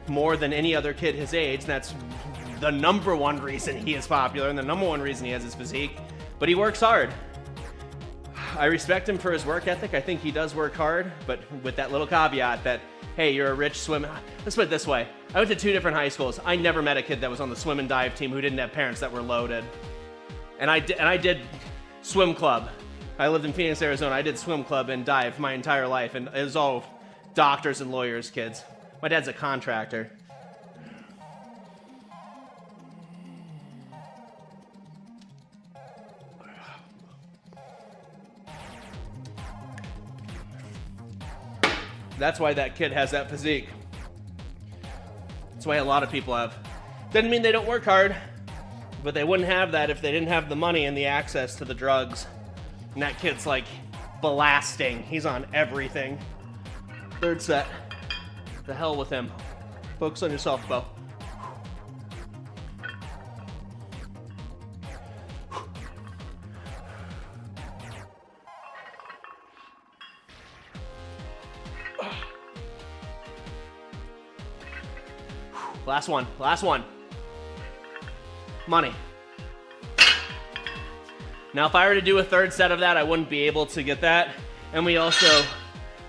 more than any other kid his age. That's the number one reason he is popular and the number one reason he has his physique. But he works hard. I respect him for his work ethic. I think he does work hard, but with that little caveat that, hey, you're a rich swimmer. Let's put it this way. I went to 2 different high schools. I never met a kid that was on the swim and dive team who didn't have parents that were loaded. And I did swim club. I lived in Phoenix, Arizona. I did swim club and dive my entire life, and it was all doctors and lawyers' kids. My dad's a contractor. That's why that kid has that physique. That's why a lot of people have. Doesn't mean they don't work hard, but they wouldn't have that if they didn't have the money and the access to the drugs. And that kid's like blasting. He's on everything. Third set. The hell with him. Focus on yourself, Bo. Last one, last one. Money. Now, if I were to do a third set of that, I wouldn't be able to get that. And we also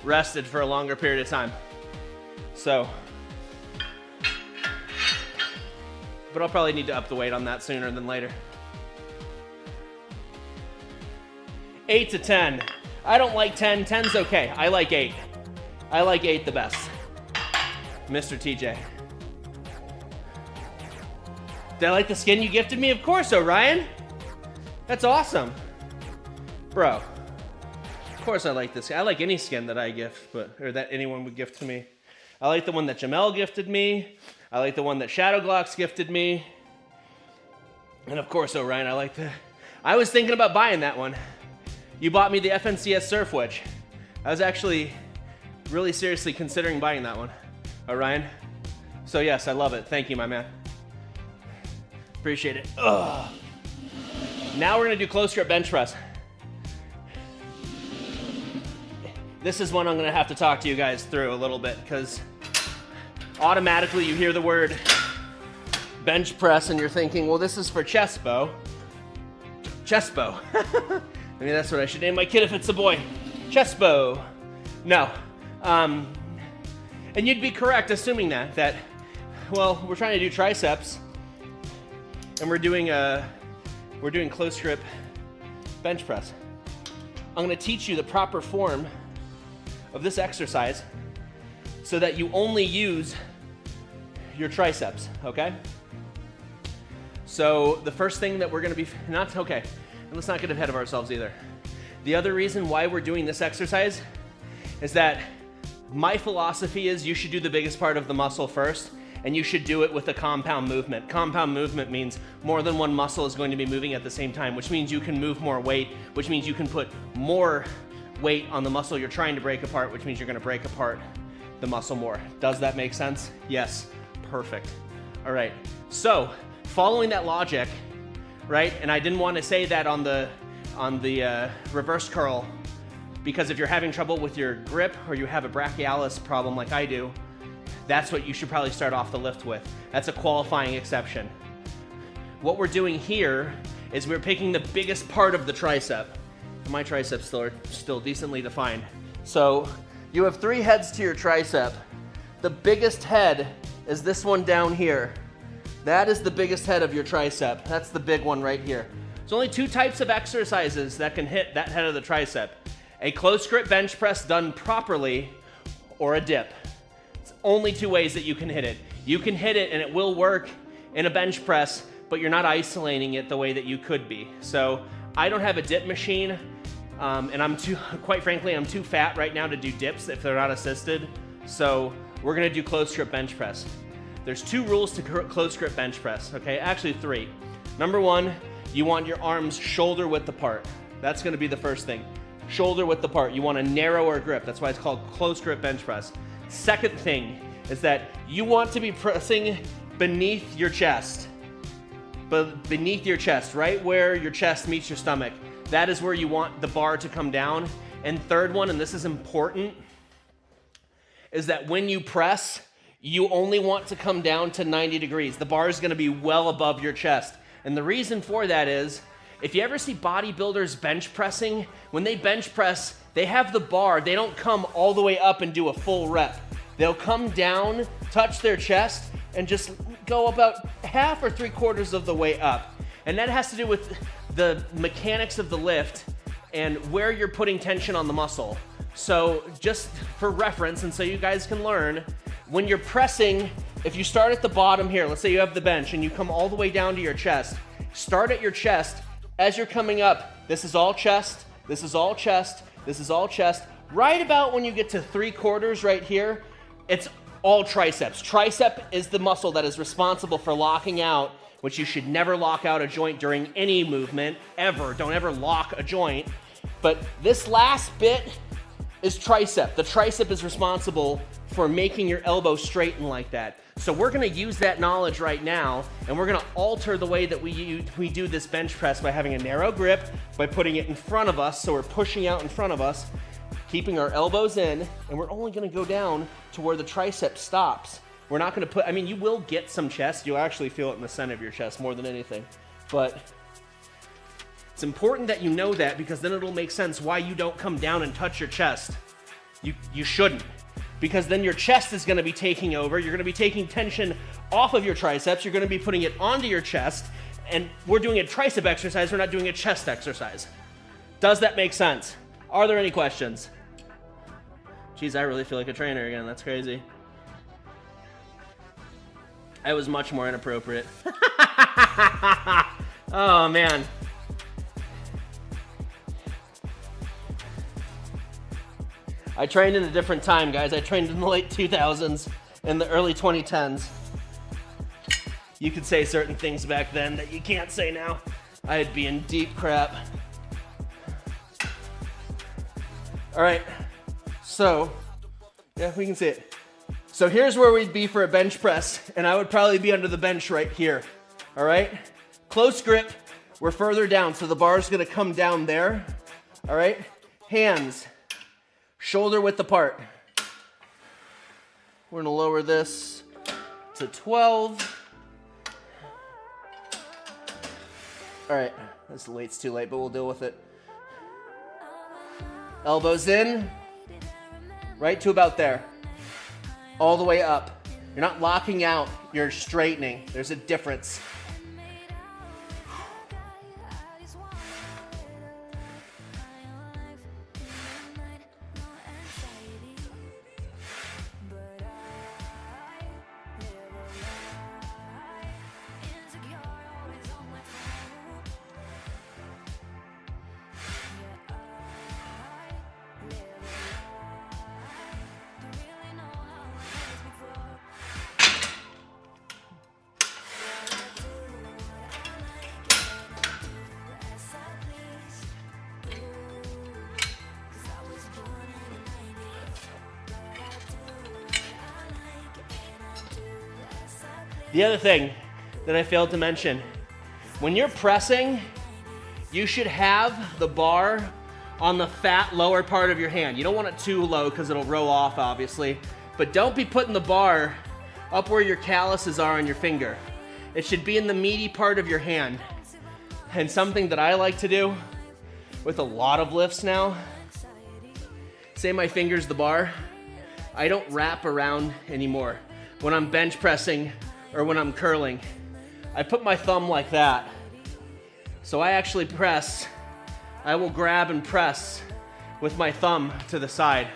rested for a longer period of time. So, but I'll probably need to up the weight on that sooner than later. 8 to 10. I don't like 10. 10's okay. I like 8. I like 8 the best. Mr. TJ. Did I like the skin you gifted me? Of course, Orion. That's awesome. Bro. Of course I like this. I like any skin that I gift, or that anyone would gift to me. I like the one that Jamel gifted me. I like the one that Shadowglocks gifted me. And of course, Orion, I was thinking about buying that one. You bought me the FNCS Surf Witch. I was actually really seriously considering buying that one, Orion. So yes, I love it. Thank you, my man. Appreciate it. Ugh. Now we're gonna do close grip bench press. This is one I'm gonna have to talk to you guys through a little bit, because automatically you hear the word bench press and you're thinking, well, this is for chest bow. Chest bow. I mean, that's what I should name my kid if it's a boy. Chest bow. No. And you'd be correct assuming that, well, we're trying to do triceps and we're doing close grip bench press. I'm gonna teach you the proper form of this exercise so that you only use your triceps, okay? So the first thing that we're gonna be, and let's not get ahead of ourselves either. The other reason why we're doing this exercise is that my philosophy is you should do the biggest part of the muscle first, and you should do it with a compound movement. Compound movement means more than one muscle is going to be moving at the same time, which means you can move more weight, which means you can put more weight on the muscle you're trying to break apart, which means you're gonna break apart the muscle more. Does that make sense? Yes, perfect. All right, so following that logic, right? And I didn't want to say that on the reverse curl, because if you're having trouble with your grip or you have a brachialis problem like I do, that's what you should probably start off the lift with. That's a qualifying exception. What we're doing here is we're picking the biggest part of the tricep. My triceps are still decently defined. So you have 3 heads to your tricep. The biggest head is this one down here. That is the biggest head of your tricep. That's the big one right here. There's only 2 types of exercises that can hit that head of the tricep. A close grip bench press done properly, or a dip. It's only 2 ways that you can hit it. You can hit it and it will work in a bench press, but you're not isolating it the way that you could be. So I don't have a dip machine, and quite frankly, I'm too fat right now to do dips if they're not assisted. So we're gonna do close grip bench press. There's 2 rules to close grip bench press, okay? Actually 3. Number 1, you want your arms shoulder width apart. That's gonna be the first thing. Shoulder width apart. You want a narrower grip. That's why it's called close grip bench press. Second thing is that you want to be pressing beneath your chest. But beneath your chest, right where your chest meets your stomach. That is where you want the bar to come down. And third one, and this is important, is that when you press, you only want to come down to 90 degrees. The bar is gonna be well above your chest. And the reason for that is, if you ever see bodybuilders bench pressing, when they bench press, they have the bar, they don't come all the way up and do a full rep. They'll come down, touch their chest, and just go about half or 3/4 of the way up. And that has to do with the mechanics of the lift and where you're putting tension on the muscle. So just for reference, and so you guys can learn, when you're pressing, if you start at the bottom here, let's say you have the bench and you come all the way down to your chest, start at your chest. As you're coming up, this is all chest, this is all chest, this is all chest. Right about when you get to 3/4 right here, it's all triceps. Tricep is the muscle that is responsible for locking out, which you should never lock out a joint during any movement, ever. Don't ever lock a joint. But this last bit is tricep. The tricep is responsible for making your elbow straighten like that. So we're gonna use that knowledge right now, and we're gonna alter the way that we do this bench press by having a narrow grip, by putting it in front of us, so we're pushing out in front of us, keeping our elbows in, and we're only gonna go down to where the tricep stops. We're not gonna put, I mean, you will get some chest, you'll actually feel it in the center of your chest more than anything, but it's important that you know that, because then it'll make sense why you don't come down and touch your chest. You shouldn't, because then your chest is gonna be taking over, you're gonna be taking tension off of your triceps, you're gonna be putting it onto your chest, and we're doing a tricep exercise, we're not doing a chest exercise. Does that make sense? Are there any questions? Geez, I really feel like a trainer again, that's crazy. I was much more inappropriate. Oh man. I trained in a different time, guys. I trained in the late 2000s and the early 2010s. You could say certain things back then that you can't say now. I'd be in deep crap. All right, so, yeah, we can see it. So here's where we'd be for a bench press, and I would probably be under the bench right here, all right? Close grip, we're further down, so the bar's gonna come down there, all right? Hands, shoulder width apart. We're gonna lower this to 12. All right, that's late, it's too late, but we'll deal with it. Elbows in, right to about there. All the way up. You're not locking out, you're straightening. There's a difference. The other thing that I failed to mention, when you're pressing, you should have the bar on the fat lower part of your hand. You don't want it too low because it'll roll off, obviously, but don't be putting the bar up where your calluses are on your finger. It should be in the meaty part of your hand. And something that I like to do with a lot of lifts now, say my finger's the bar, I don't wrap around anymore. When I'm bench pressing or when I'm curling, I put my thumb like that. So I actually press, I will grab and press with my thumb to the side.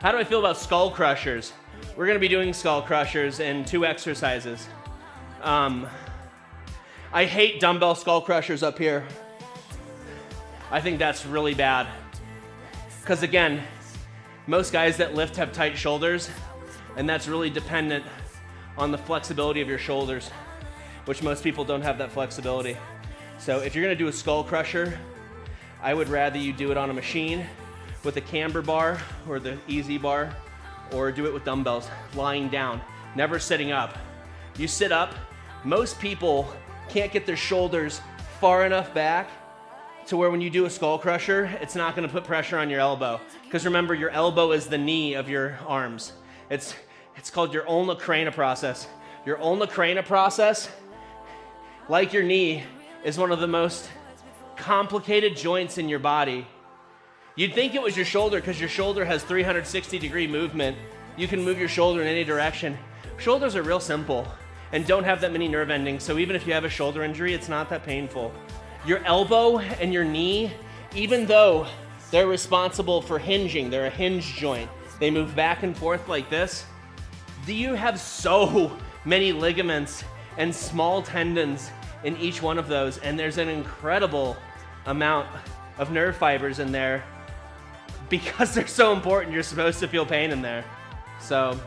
How do I feel about skull crushers? We're gonna be doing skull crushers in 2 exercises. I hate dumbbell skull crushers up here. I think that's really bad. Because again, most guys that lift have tight shoulders, and that's really dependent on the flexibility of your shoulders, which most people don't have that flexibility. So if you're gonna do a skull crusher, I would rather you do it on a machine with a camber bar or the easy bar, or do it with dumbbells, lying down, never sitting up. You sit up, most people can't get their shoulders far enough back to where when you do a skull crusher, it's not gonna put pressure on your elbow. Because remember, your elbow is the knee of your arms. It's called your ulna crana process. Your ulna crana process, like your knee, is one of the most complicated joints in your body. You'd think it was your shoulder because your shoulder has 360-degree movement. You can move your shoulder in any direction. Shoulders are real simple and don't have that many nerve endings, so even if you have a shoulder injury, it's not that painful. Your elbow and your knee, even though They're responsible for hinging. They're a hinge joint. They move back and forth like this. You have so many ligaments and small tendons in each one of those, and there's an incredible amount of nerve fibers in there. Because they're so important, you're supposed to feel pain in there. So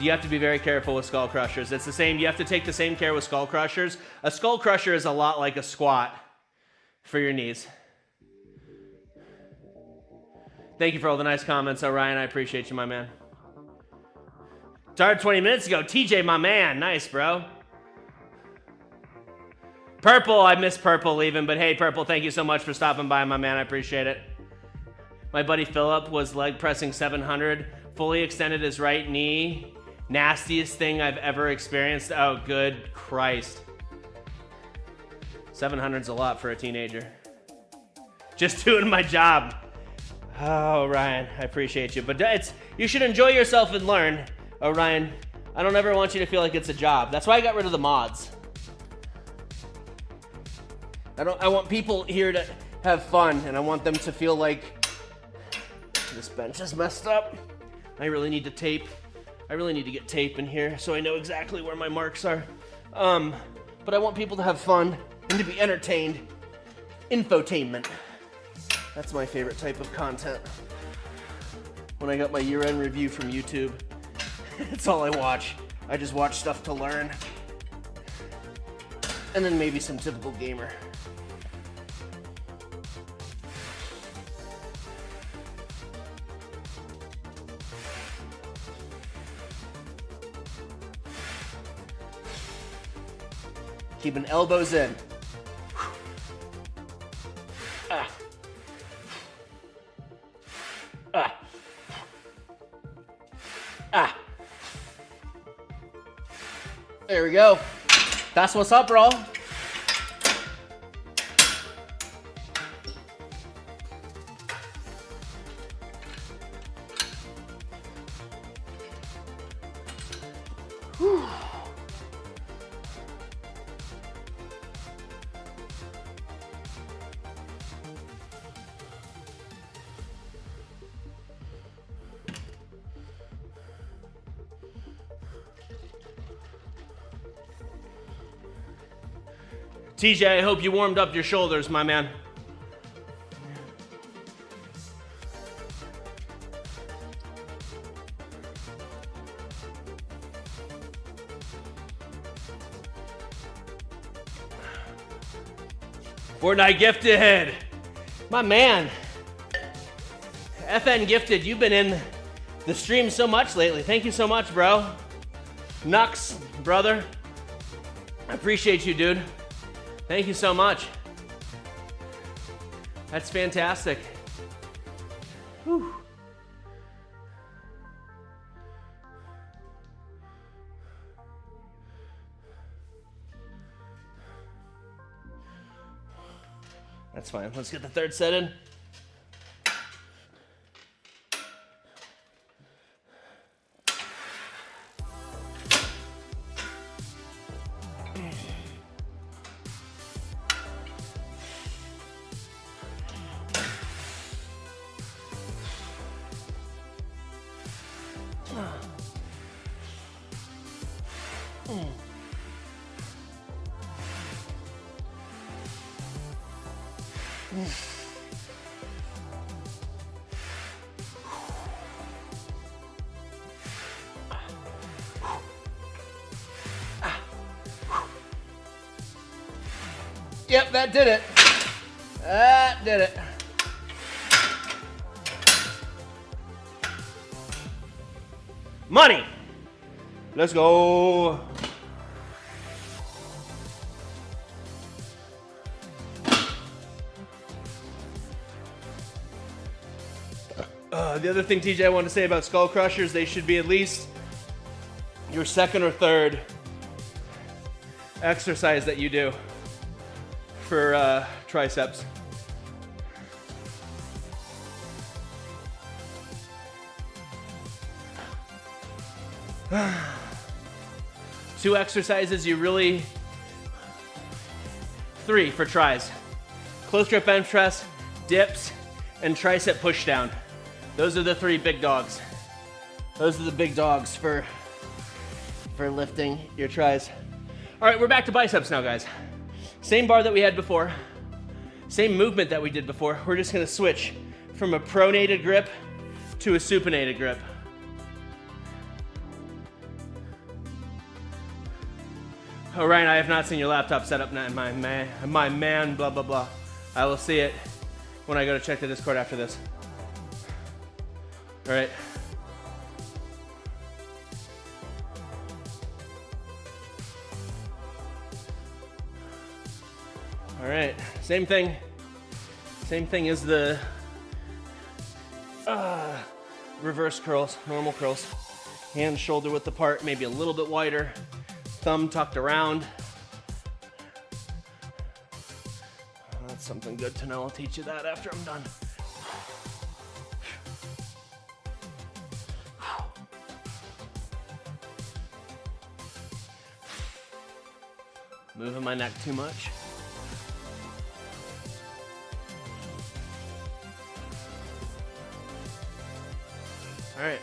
you have to be very careful with skull crushers. It's the same, you have to take the same care with skull crushers. A skull crusher is a lot like a squat for your knees. Thank you for all the nice comments, Orion. I appreciate you, my man. Started 20 minutes ago. TJ, my man. Nice, bro. Purple, I miss Purple leaving, but hey, Purple, thank you so much for stopping by, my man. I appreciate it. My buddy Philip was leg pressing 700, fully extended his right knee. Nastiest thing I've ever experienced. Oh, good Christ. 700's a lot for a teenager. Just doing my job. Oh, Ryan, I appreciate you. But you should enjoy yourself and learn. Oh, Ryan, I don't ever want you to feel like it's a job. That's why I got rid of the mods. I want people here to have fun, and I want them to feel like this bench is messed up. I really need to tape. I really need to get tape in here so I know exactly where my marks are. But I want people to have fun and to be entertained. Infotainment. That's my favorite type of content. When I got my year-end review from YouTube, that's all I watch. I just watch stuff to learn. And then maybe some typical gamer. Keeping elbows in. Ah. Ah. Ah. There we go. That's what's up, bro. Whew. TJ, I hope you warmed up your shoulders, my man. Fortnite gifted. My man. FN gifted, you've been in the stream so much lately. Thank you so much, bro. Nux, brother. I appreciate you, dude. Thank you so much. That's fantastic. Whew. That's fine. Let's get the third set in. Yep, that did it. That did it. Money. Let's go. The other thing, TJ, I want to say about skull crushers, they should be at least your second or third exercise that you do for triceps. Two exercises you really... 3 for tries. Close grip bench press, dips, and tricep push down. Those are the 3 big dogs. Those are the big dogs for lifting your tris. All right, we're back to biceps now, guys. Same bar that we had before, same movement that we did before. We're just gonna switch from a pronated grip to a supinated grip. Oh, Ryan, I have not seen your laptop set up, my man, blah, blah, blah. I will see it when I go to check the Discord after this. All right. All right, same thing. Same thing as the reverse curls, normal curls. Hand, shoulder width apart, maybe a little bit wider. Thumb tucked around. That's something good to know. I'll teach you that after I'm done. Moving my neck too much. All right.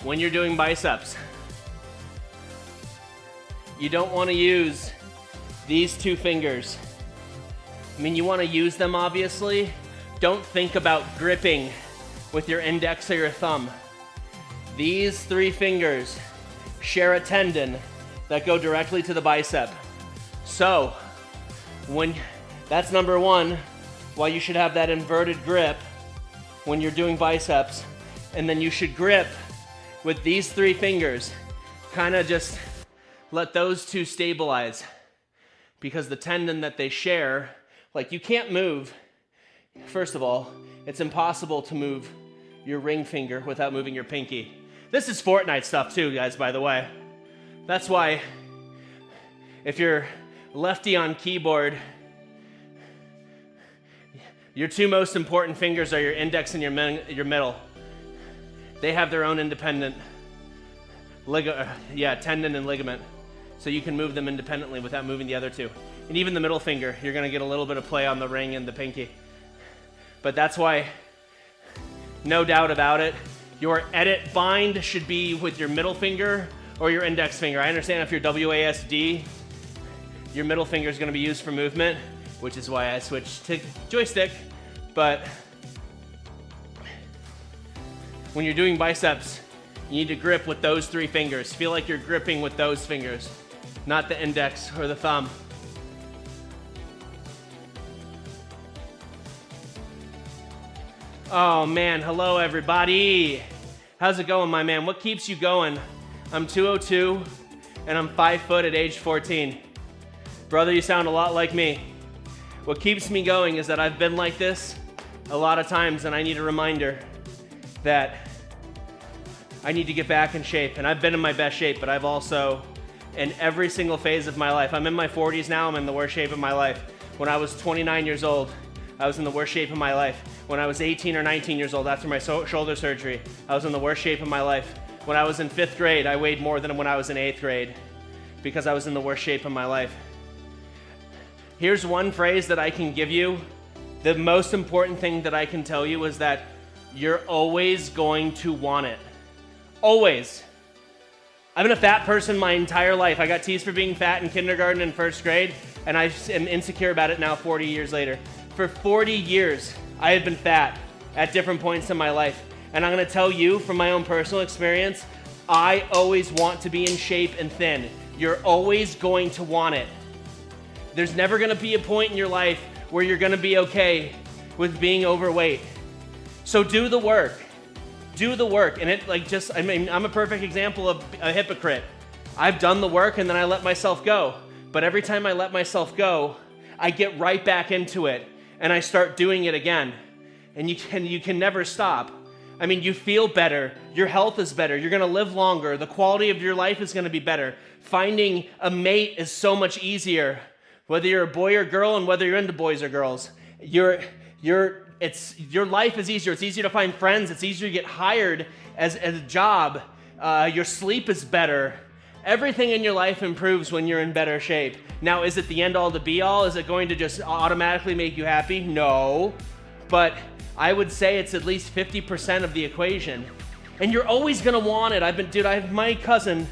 When you're doing biceps, you don't want to use these 2 fingers. I mean, you want to use them, obviously. Don't think about gripping with your index or your thumb. These 3 fingers share a tendon that go directly to the bicep. So, that's number 1, why you should have that inverted grip when you're doing biceps. And then you should grip with these 3 fingers. Kind of just let those 2 stabilize, because the tendon that they share, like, you can't move. First of all, it's impossible to move your ring finger without moving your pinky. This is Fortnite stuff too, guys, by the way. That's why if you're lefty on keyboard, your 2 most important fingers are your index and your middle. They have their own independent tendon and ligament. So you can move them independently without moving the other 2. And even the middle finger, you're gonna get a little bit of play on the ring and the pinky. But that's why, no doubt about it, your edit bind should be with your middle finger or your index finger. I understand if you're WASD, your middle finger is gonna be used for movement, which is why I switched to joystick. But when you're doing biceps, you need to grip with those 3 fingers. Feel like you're gripping with those fingers, not the index or the thumb. Oh man, hello everybody. How's it going, my man? What keeps you going? I'm 202 and I'm 5 foot at age 14. Brother, you sound a lot like me. What keeps me going is that I've been like this a lot of times, and I need a reminder that I need to get back in shape. And I've been in my best shape, but I've also, in every single phase of my life, I'm in my 40s now, I'm in the worst shape of my life. When I was 29 years old, I was in the worst shape of my life. When I was 18 or 19 years old after my shoulder surgery, I was in the worst shape of my life. When I was in 5th grade, I weighed more than when I was in 8th grade because I was in the worst shape of my life. Here's one phrase that I can give you. The most important thing that I can tell you is that you're always going to want it. Always. I've been a fat person my entire life. I got teased for being fat in kindergarten and 1st grade, and I am insecure about it now 40 years later. For 40 years, I have been fat at different points in my life. And I'm gonna tell you from my own personal experience, I always want to be in shape and thin. You're always going to want it. There's never gonna be a point in your life where you're gonna be okay with being overweight. So do the work. Do the work. And I'm a perfect example of a hypocrite. I've done the work and then I let myself go. But every time I let myself go, I get right back into it and I start doing it again. And you can never stop. I mean, you feel better, your health is better, you're gonna live longer, the quality of your life is gonna be better. Finding a mate is so much easier, whether you're a boy or girl and whether you're into boys or girls. Your life is easier. It's easier to find friends, it's easier to get hired as a job. Your sleep is better. Everything in your life improves when you're in better shape. Now, is it the end all to be all? Is it going to just automatically make you happy? No. But I would say it's at least 50% of the equation. And you're always gonna want it. My cousin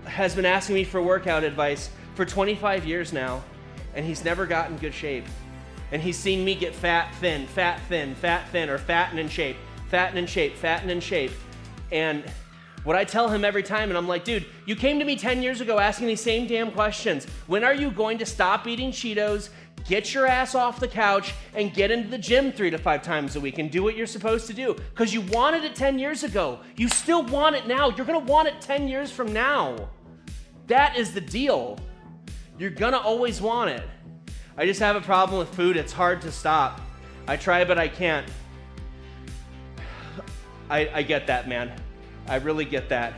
has been asking me for workout advice for 25 years now, and he's never gotten good shape. And he's seen me get fat, thin, fat, thin, fat, thin, or fatten in shape, fatten in shape, fatten in shape. And what I tell him every time, and I'm like, dude, you came to me 10 years ago asking these same damn questions. When are you going to stop eating Cheetos, get your ass off the couch, and get into the gym 3 to 5 times a week and do what you're supposed to do? Because you wanted it 10 years ago. You still want it now. You're gonna want it 10 years from now. That is the deal. You're gonna always want it. I just have a problem with food. It's hard to stop. I try, but I can't. I get that, man. I really get that.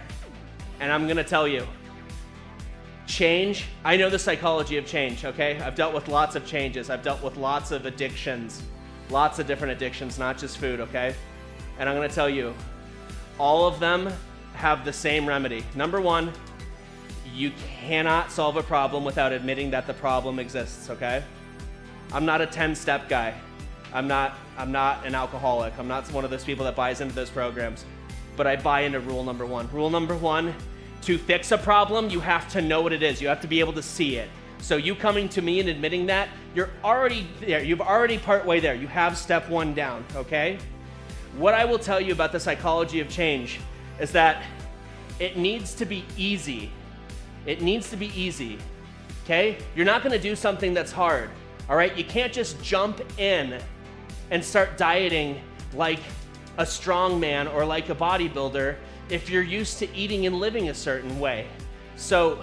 And I'm gonna tell you, change, I know the psychology of change, okay? I've dealt with lots of changes. I've dealt with lots of addictions, lots of different addictions, not just food, okay? And I'm gonna tell you, all of them have the same remedy. Number one, you cannot solve a problem without admitting that the problem exists, okay? I'm not a 10-step guy. I'm not an alcoholic. I'm not one of those people that buys into those programs. But I buy into rule number one. Rule number one, to fix a problem, you have to know what it is. You have to be able to see it. So you coming to me and admitting that, you're already there. You've already partway there. You have step one down, okay? What I will tell you about the psychology of change is that it needs to be easy. It needs to be easy, okay? You're not gonna do something that's hard, all right? You can't just jump in and start dieting like a strong man or like a bodybuilder if you're used to eating and living a certain way. So,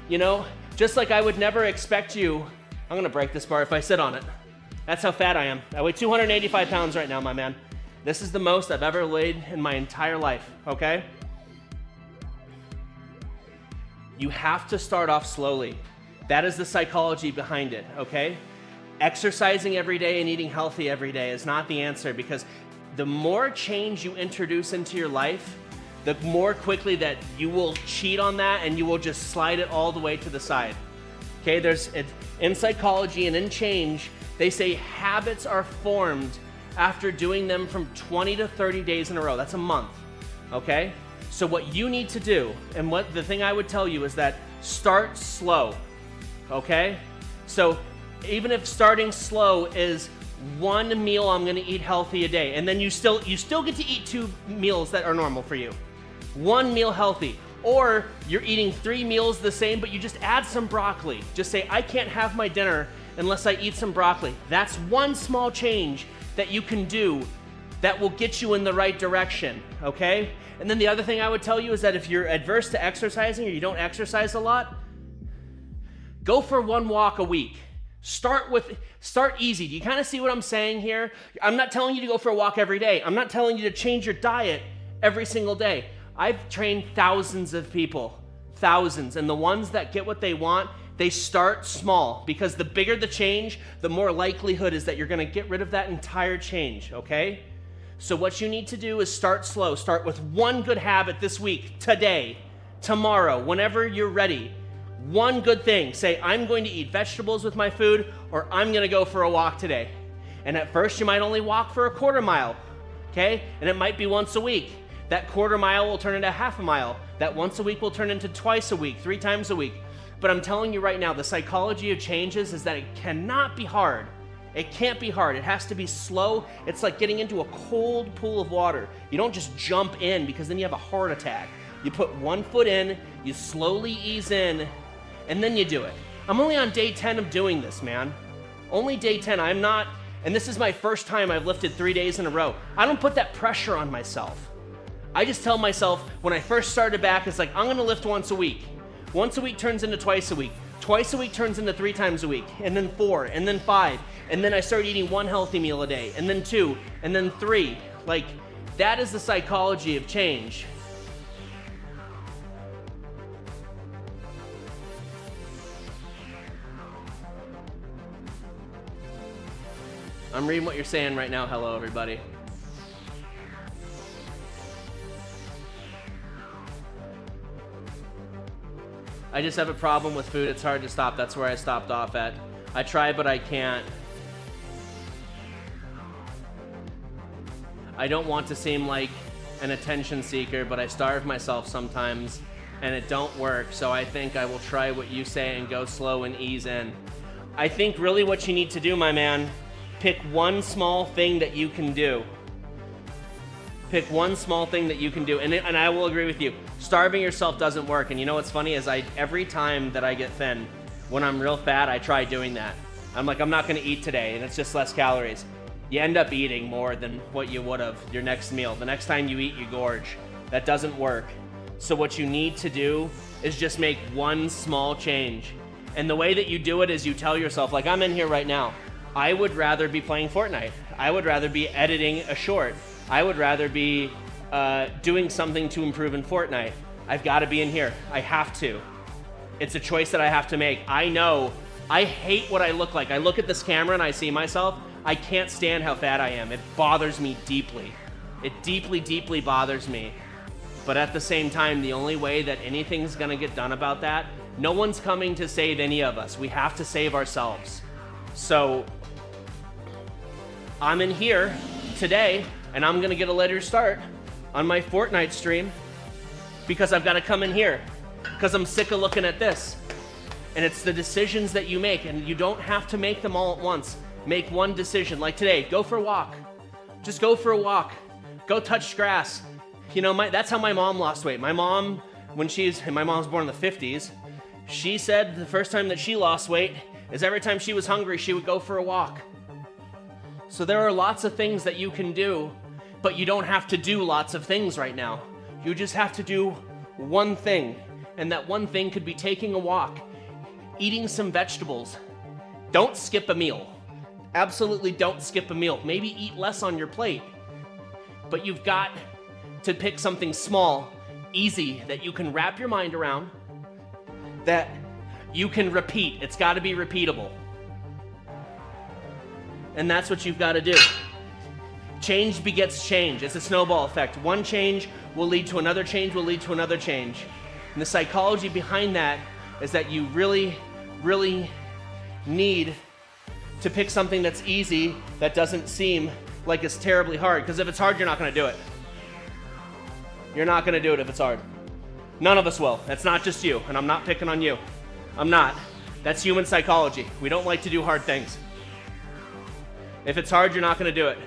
you know, just like I would never expect you, I'm gonna break this bar if I sit on it. That's how fat I am. I weigh 285 pounds right now, my man. This is the most I've ever weighed in my entire life, okay? You have to start off slowly. That is the psychology behind it, okay? Exercising every day and eating healthy every day is not the answer, because the more change you introduce into your life, the more quickly that you will cheat on that and you will just slide it all the way to the side. Okay, in psychology and in change, they say habits are formed after doing them from 20 to 30 days in a row. That's a month, okay? So what you need to do, and what the thing I would tell you is that start slow, okay? So even if starting slow is one meal I'm gonna eat healthy a day, and then you still get to eat 2 meals that are normal for you. 1 meal healthy. Or you're eating 3 meals the same, but you just add some broccoli. Just say, I can't have my dinner unless I eat some broccoli. That's one small change that you can do that will get you in the right direction, okay? And then the other thing I would tell you is that if you're adverse to exercising or you don't exercise a lot, go for 1 walk a week. Start easy. Do you kind of see what I'm saying here? I'm not telling you to go for a walk every day. I'm not telling you to change your diet every single day. I've trained thousands of people, thousands, and the ones that get what they want, they start small, because the bigger the change, the more likelihood is that you're gonna get rid of that entire change, okay? So what you need to do is start slow. Start with 1 good habit this week, today, tomorrow, whenever you're ready. 1 good thing. Say, I'm going to eat vegetables with my food, or I'm gonna go for a walk today. And at first you might only walk for a 1/4 mile, okay? And it might be once a week. That 1/4 mile will turn into 1/2 mile. That once a week will turn into twice a week, 3 times a week. But I'm telling you right now, the psychology of changes is that it cannot be hard. It can't be hard. It has to be slow. It's like getting into a cold pool of water. You don't just jump in, because then you have a heart attack. You put 1 foot in, you slowly ease in, and then you do it. I'm only on day 10 of doing this, man. Only day 10. I'm not, and this is my first time I've lifted 3 days in a row. I don't put that pressure on myself. I just tell myself, when I first started back, it's like, I'm gonna lift once a week. Once a week turns into twice a week. Twice a week turns into 3 times a week, and then 4, and then 5. And then I start eating 1 healthy meal a day, and then 2, and then 3. Like, that is the psychology of change. I'm reading what you're saying right now. Hello, everybody. I just have a problem with food. It's hard to stop. That's where I stopped off at. I try, but I can't. I don't want to seem like an attention seeker, but I starve myself sometimes, and it don't work. So I think I will try what you say and go slow and ease in. I think really what you need to do, my man, pick one small thing that you can do. Pick one small thing that you can do, and I will agree with you. Starving yourself doesn't work, and you know what's funny is every time that I get thin, when I'm real fat, I try doing that. I'm like, I'm not gonna eat today, and it's just less calories. You end up eating more than what you would have your next meal. The next time you eat, you gorge. That doesn't work. So what you need to do is just make one small change. And the way that you do it is you tell yourself, like I'm in here right now, I would rather be playing Fortnite. I would rather be editing a short. I would rather be doing something to improve in Fortnite. I've got to be in here. I have to. It's a choice that I have to make. I know. I hate what I look like. I look at this camera and I see myself. I can't stand how fat I am. It bothers me deeply. It deeply, deeply bothers me. But at the same time, the only way that anything's going to get done about that, no one's coming to save any of us. We have to save ourselves. So I'm in here today, and I'm gonna get a later start on my Fortnite stream because I've gotta come in here because I'm sick of looking at this. And it's the decisions that you make, and you don't have to make them all at once. Make one decision, like today, go for a walk. Just go for a walk. Go touch grass. You know, that's how my mom lost weight. My mom, my mom's born in the 50s, she said the first time that she lost weight is every time she was hungry, she would go for a walk. So there are lots of things that you can do, but you don't have to do lots of things right now. You just have to do one thing, and that one thing could be taking a walk, eating some vegetables. Don't skip a meal. Absolutely don't skip a meal. Maybe eat less on your plate, but you've got to pick something small, easy, that you can wrap your mind around, that you can repeat. It's got to be repeatable. And that's what you've got to do. Change begets change. It's a snowball effect. One change will lead to another change, will lead to another change. And the psychology behind that is that you really, really need to pick something that's easy, that doesn't seem like it's terribly hard. Because if it's hard, you're not going to do it. You're not going to do it if it's hard. None of us will. That's not just you. And I'm not picking on you. I'm not. That's human psychology. We don't like to do hard things. If it's hard, you're not going to do it.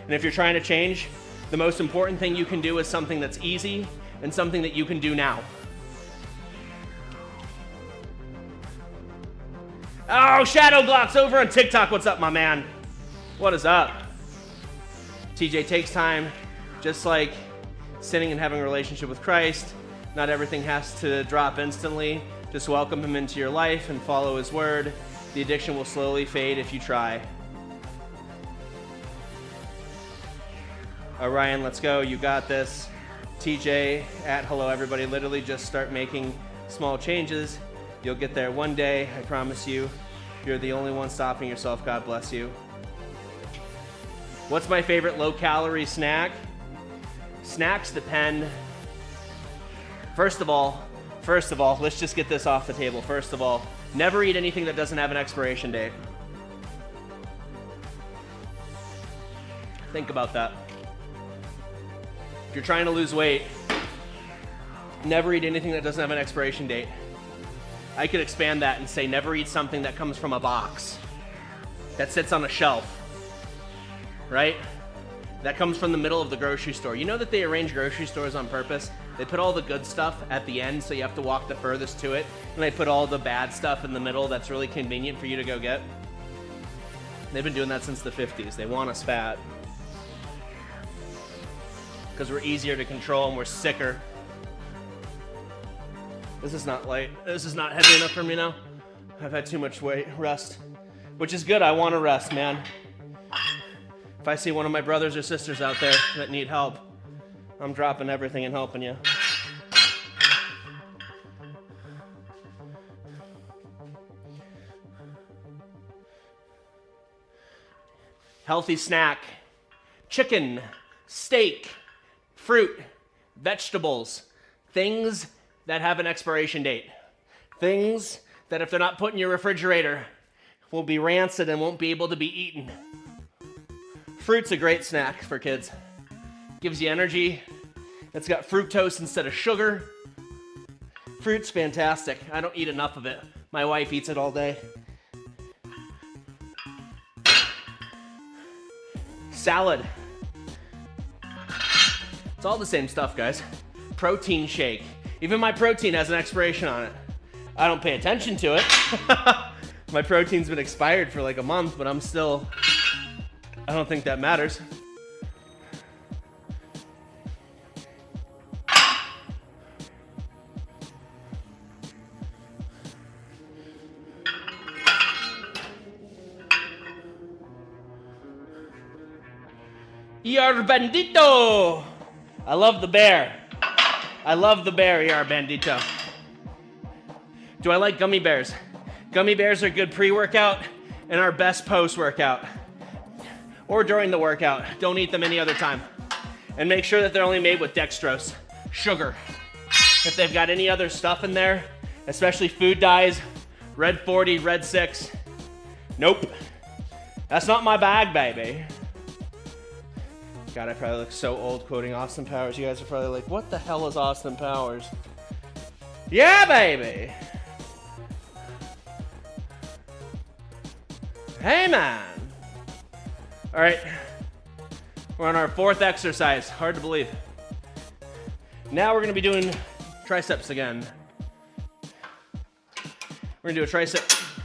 And if you're trying to change, the most important thing you can do is something that's easy and something that you can do now. Oh, Shadow Glock's over on TikTok. What's up, my man? What is up? TJ takes time, just like sinning and having a relationship with Christ. Not everything has to drop instantly. Just welcome him into your life and follow his word. The addiction will slowly fade if you try. Ryan, let's go. You got this. TJ at hello everybody. Literally just start making small changes. You'll get there one day. I promise you. You're the only one stopping yourself. God bless you. What's my favorite low-calorie snack? Snacks depend. First of all, let's just get this off the table. First of all, never eat anything that doesn't have an expiration date. Think about that. If you're trying to lose weight, never eat anything that doesn't have an expiration date. I could expand that and say never eat something that comes from a box, that sits on a shelf, right? That comes from the middle of the grocery store. You know that they arrange grocery stores on purpose? They put all the good stuff at the end so you have to walk the furthest to it, and they put all the bad stuff in the middle that's really convenient for you to go get. They've been doing that since the 50s. They want us fat because we're easier to control and we're sicker. This is not light. This is not heavy enough for me now. I've had too much rest, which is good. I want to rest, man. If I see one of my brothers or sisters out there that need help, I'm dropping everything and helping you. Healthy snack: chicken, steak, fruit, vegetables, things that have an expiration date. Things that if they're not put in your refrigerator will be rancid and won't be able to be eaten. Fruit's a great snack for kids. Gives you energy. It's got fructose instead of sugar. Fruit's fantastic. I don't eat enough of it. My wife eats it all day. Salad. It's all the same stuff, guys. Protein shake. Even my protein has an expiration on it. I don't pay attention to it. My protein's been expired for like a month, but I don't think that matters. Yar bandito! I love the bear. I love the bear, Yar bandito. Do I like gummy bears? Gummy bears are good pre-workout and our best post-workout. Or during the workout. Don't eat them any other time. And make sure that they're only made with dextrose, sugar. If they've got any other stuff in there, especially food dyes, red 40, red 6, nope. That's not my bag, baby. God, I probably look so old quoting Austin Powers. You guys are probably like, what the hell is Austin Powers? Yeah, baby. Hey, man. All right. We're on our 4th exercise. Hard to believe. Now we're going to be doing triceps again. We're going to do a tricep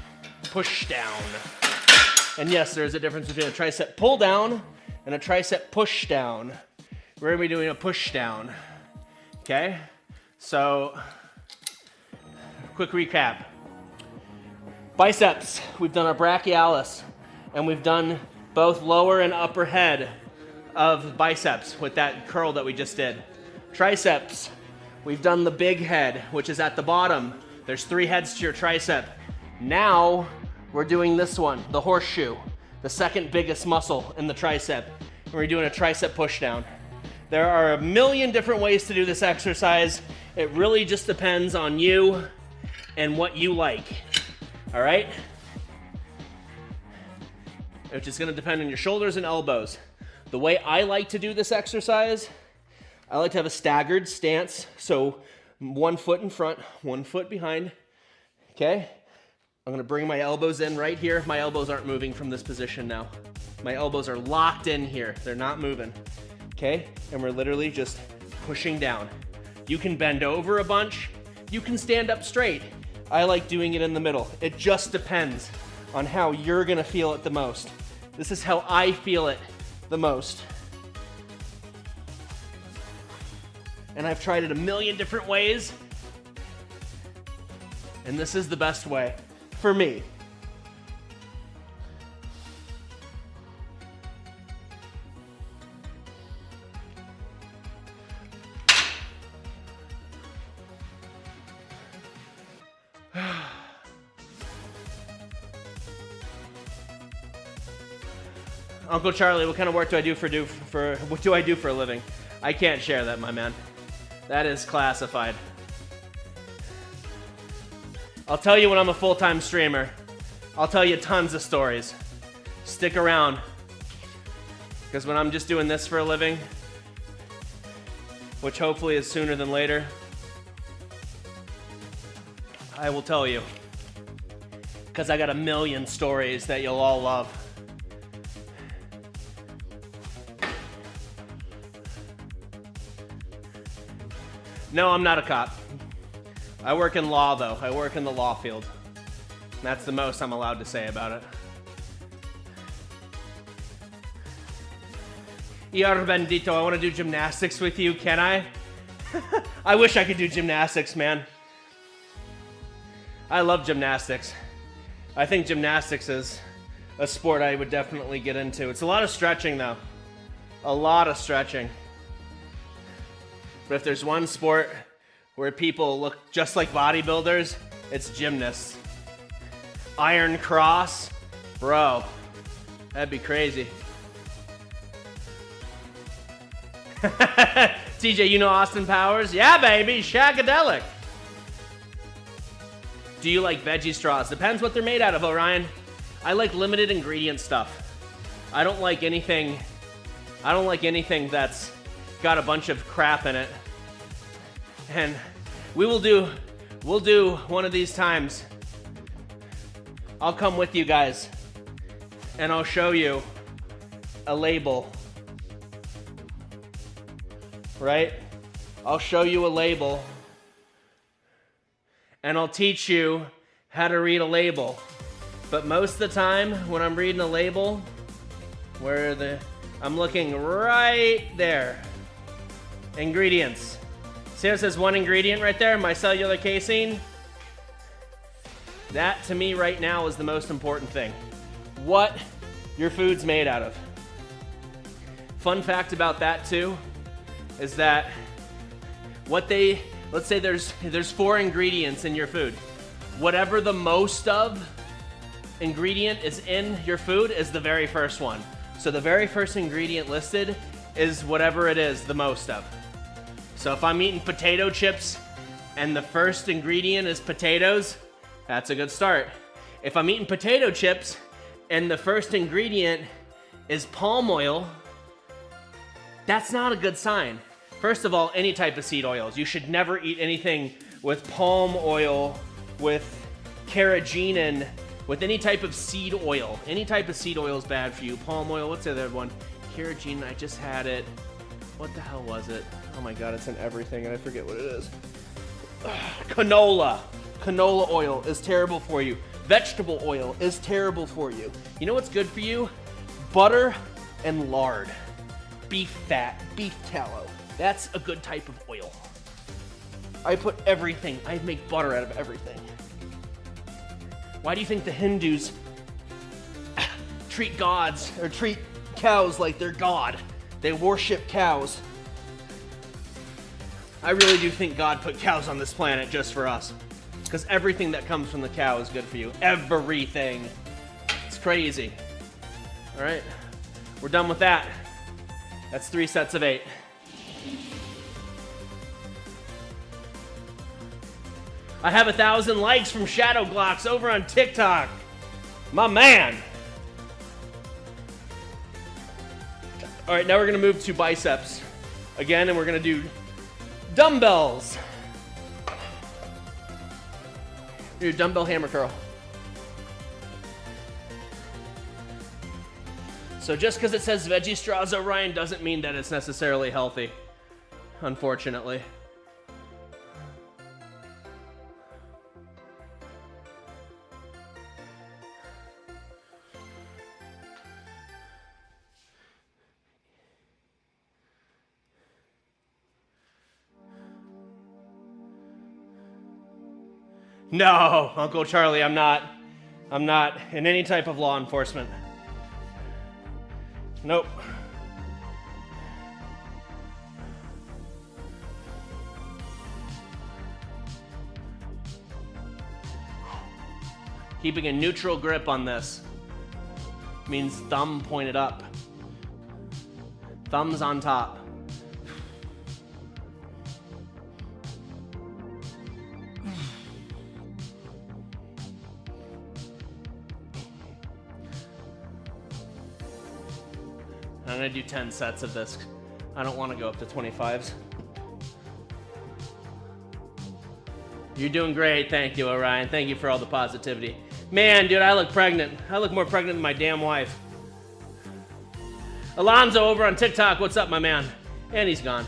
push down. And yes, there's a difference between a tricep pull down and a tricep push down. We're gonna be doing a push down, okay? So, quick recap. Biceps, we've done our brachialis, and we've done both lower and upper head of biceps with that curl that we just did. Triceps, we've done the big head, which is at the bottom. There's 3 heads to your tricep. Now, we're doing this one, the horseshoe, the second biggest muscle in the tricep. And we're doing a tricep push down. There are a million different ways to do this exercise. It really just depends on you and what you like, all right? Which is gonna depend on your shoulders and elbows. The way I like to do this exercise, I like to have a staggered stance. So 1 foot in front, 1 foot behind, okay? I'm gonna bring my elbows in right here. My elbows aren't moving from this position now. My elbows are locked in here. They're not moving, okay? And we're literally just pushing down. You can bend over a bunch. You can stand up straight. I like doing it in the middle. It just depends on how you're gonna feel it the most. This is how I feel it the most. And I've tried it a million different ways. And this is the best way. For me. Uncle Charlie, what kind of work do I do what do I do for a living? I can't share that, my man. That is classified. I'll tell you when I'm a full-time streamer. I'll tell you tons of stories. Stick around. Because when I'm just doing this for a living, which hopefully is sooner than later, I will tell you. Because I got a million stories that you'll all love. No, I'm not a cop. I work in law, though. I work in the law field. That's the most I'm allowed to say about it. Yar bendito, I want to do gymnastics with you. Can I? I wish I could do gymnastics, man. I love gymnastics. I think gymnastics is a sport I would definitely get into. It's a lot of stretching, though. A lot of stretching. But if there's one sport where people look just like bodybuilders, it's gymnasts. Iron cross, bro, that'd be crazy. TJ, you know Austin Powers? Yeah, baby, Shagadelic. Do you like veggie straws? Depends what they're made out of, Orion. I like limited ingredient stuff. I don't like anything that's got a bunch of crap in it. And we'll do one of these times. I'll come with you guys and I'll show you a label. Right? I'll show you a label and I'll teach you how to read a label. But most of the time when I'm reading a label, I'm looking right there. Ingredients. See how it says one ingredient right there, micellar casein? That to me right now is the most important thing. What your food's made out of. Fun fact about that too is that let's say there's 4 ingredients in your food. Whatever the most of ingredient is in your food is the very first one. So the very first ingredient listed is whatever it is the most of. So if I'm eating potato chips and the first ingredient is potatoes, that's a good start. If I'm eating potato chips and the first ingredient is palm oil, that's not a good sign. First of all, any type of seed oils. You should never eat anything with palm oil, with carrageenan, with any type of seed oil. Any type of seed oil is bad for you. Palm oil, what's the other one? Carrageenan, I just had it. What the hell was it? Oh my God, it's in everything and I forget what it is. Canola. Canola oil is terrible for you. Vegetable oil is terrible for you. You know what's good for you? Butter and lard. Beef fat, beef tallow. That's a good type of oil. I put everything, I make butter out of everything. Why do you think the Hindus treat gods or treat cows like they're God? They worship cows. I really do think God put cows on this planet just for us. Because everything that comes from the cow is good for you. Everything. It's crazy. All right, we're done with that. That's 3 sets of 8. I have 1,000 likes from Shadow Glocks over on TikTok. My man. All right, now we're gonna move to biceps again, and we're gonna do dumbbells. Do dumbbell hammer curl. So just because it says veggie straws, Orion, doesn't mean that it's necessarily healthy, unfortunately. No, Uncle Charlie, I'm not in any type of law enforcement. Nope. Keeping a neutral grip on this means thumb pointed up. Thumbs on top. I'm gonna do 10 sets of this. I don't want to go up to 25s. You're doing great. Thank you, Orion. Thank you for all the positivity. Man, dude, I look pregnant. I look more pregnant than my damn wife. Alonzo over on TikTok. What's up, my man? And he's gone.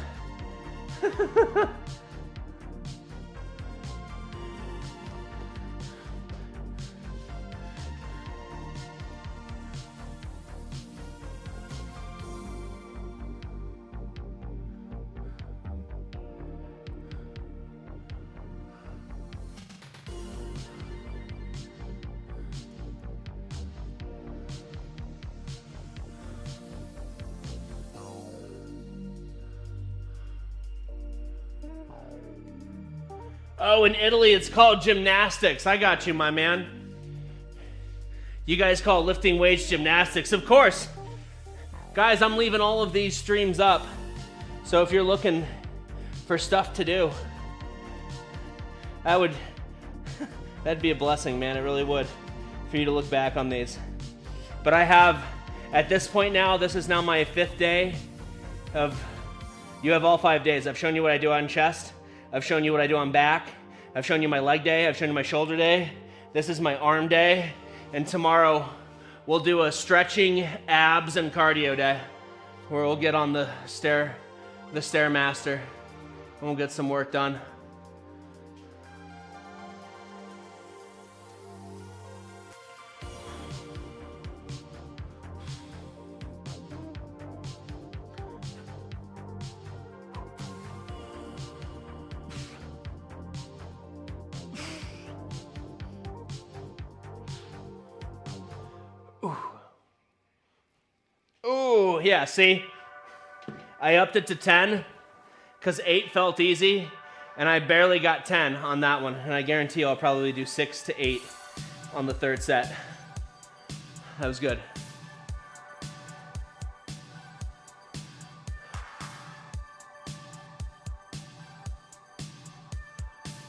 Oh, in Italy, it's called gymnastics. I got you, my man. You guys call lifting weights gymnastics. Of course. Guys, I'm leaving all of these streams up. So if you're looking for stuff to do, I That'd be a blessing, man. It really would, for you to look back on these. But I have, at this point now, this is now my 5th day of, you have all 5 days. I've shown you what I do on chest. I've shown you what I do on back. I've shown you my leg day. I've shown you my shoulder day. This is my arm day. And tomorrow we'll do a stretching, abs, and cardio day where we'll get on the Stairmaster and we'll get some work done. Ooh, yeah, see? I upped it to 10 because 8 felt easy, and I barely got 10 on that one. And I guarantee you I'll probably do 6 to 8 on the 3rd set. That was good.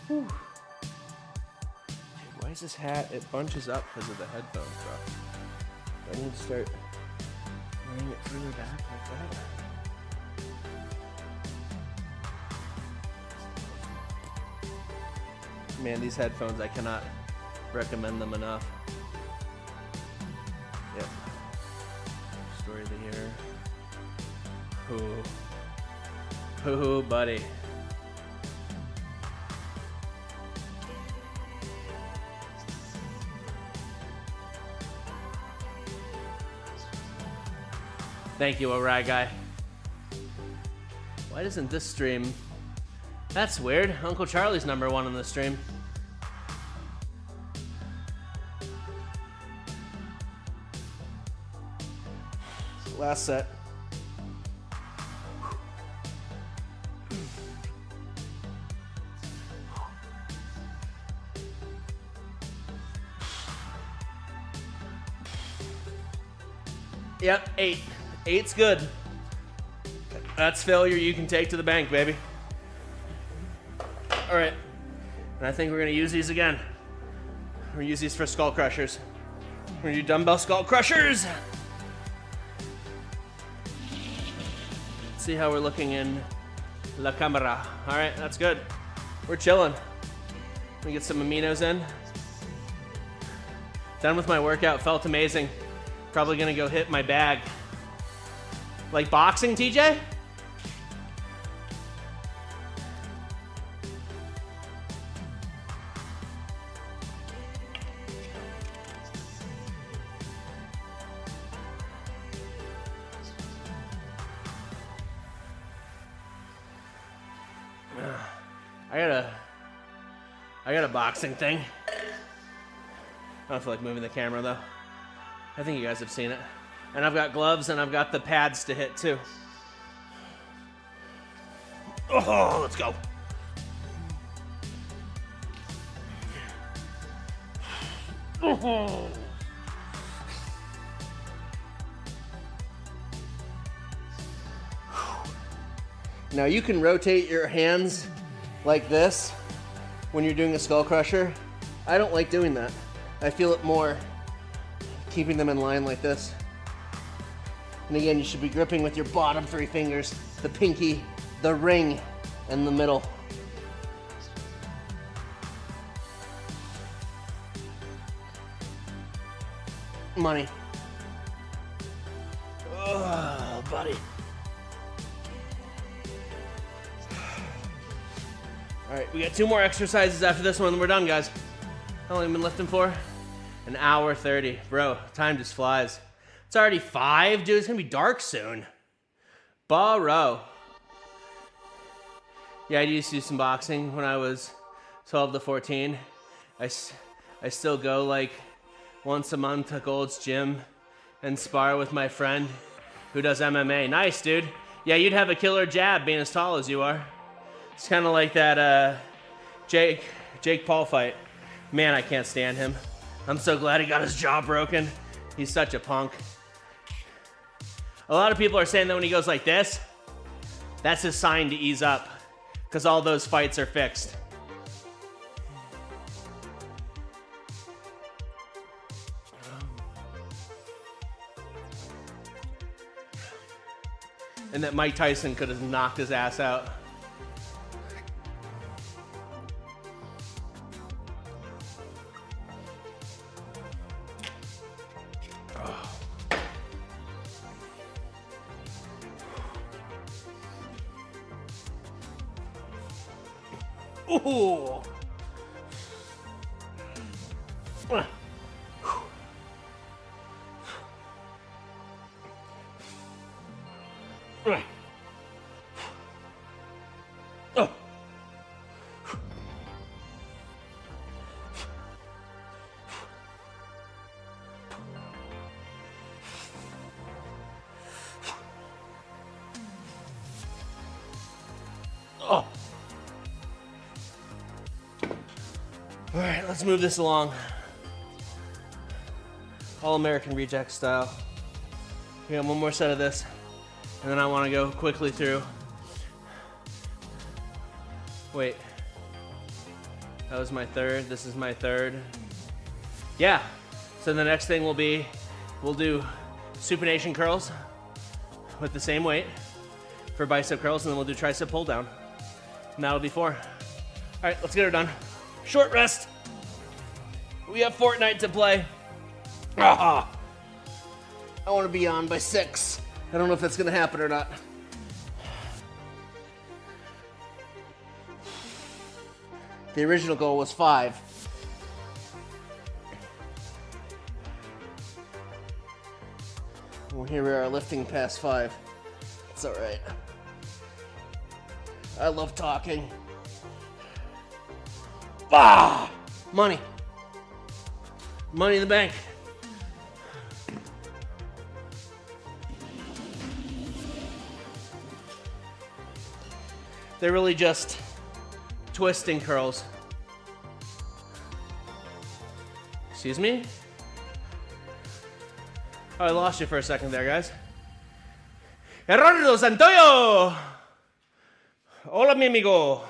Whew. Dude, why is this hat? It bunches up because of the headphones, bro. I need to start wearing it further back like that. Man, these headphones, I cannot recommend them enough. Yep. Story of the year. Ooh, buddy. Thank you, alright guy. Why doesn't this stream? That's weird. Uncle Charlie's number 1 on the stream. Last set. Yep, 8. 8's good. That's failure you can take to the bank, baby. All right, and I think we're gonna use these again. We're gonna use these for skull crushers. We're gonna do dumbbell skull crushers. See how we're looking in la camera. All right, that's good. We're chilling. Let me get some aminos in. Done with my workout, felt amazing. Probably gonna go hit my bag. Like boxing, TJ? I got a boxing thing. I don't feel like moving the camera though. I think you guys have seen it. And I've got gloves and I've got the pads to hit too. Oh, let's go. Oh. Now you can rotate your hands like this when you're doing a skull crusher. I don't like doing that. I feel it more keeping them in line like this. And again, you should be gripping with your bottom 3 fingers, the pinky, the ring, and the middle. Money. Oh, buddy. All right, we got 2 more exercises after this one, and we're done, guys. How long have we been lifting for? An hour 30. Bro, time just flies. It's already 5, dude. It's gonna be dark soon. Bro. Yeah, I used to do some boxing when I was 12 to 14. I still go like once a month to Gold's Gym and spar with my friend who does MMA. Nice, dude. Yeah, you'd have a killer jab being as tall as you are. It's kind of like that Jake Paul fight. Man, I can't stand him. I'm so glad he got his jaw broken. He's such a punk. A lot of people are saying that when he goes like this, that's his sign to ease up, because all those fights are fixed. and that Mike Tyson could have knocked his ass out. Ooh. Oh. All right, let's move this along. All American Reject style. We got one more set of this, and then I want to go quickly through. Wait. That was my third. This is my third. Yeah. So the next thing will be, we'll do supination curls with the same weight for bicep curls, and then we'll do tricep pull down. And that'll be 4. All right, let's get her done. Short rest. We have Fortnite to play. I want to be on by 6. I don't know if that's going to happen or not. The original goal was 5. Well, here we are lifting past 5. It's all right. I love talking. Money. Money in the bank. They're really just twisting curls. Excuse me? Oh, I lost you for a second there, guys. Gerardo Santoyo! Hola, mi amigo.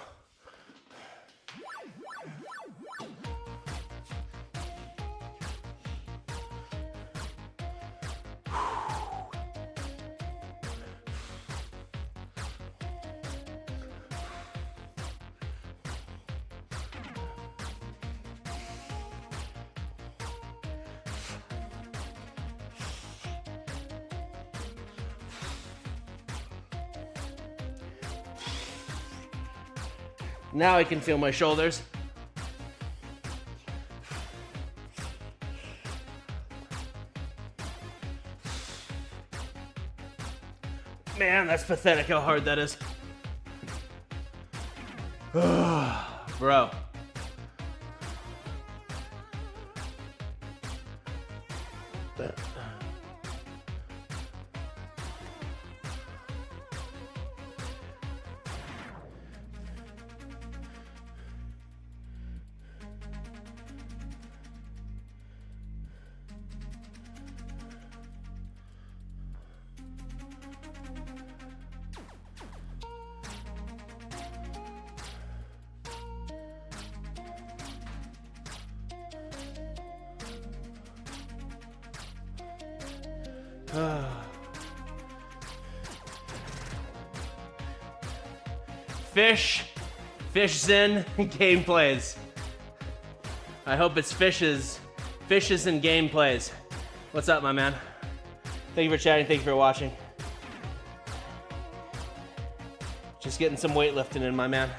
Now I can feel my shoulders. Man, that's pathetic how hard that is. Bro. Fish in gameplays. I hope it's fishes and gameplays. What's up, my man? Thank you for chatting. Thank you for watching. Just getting some weightlifting in, my man.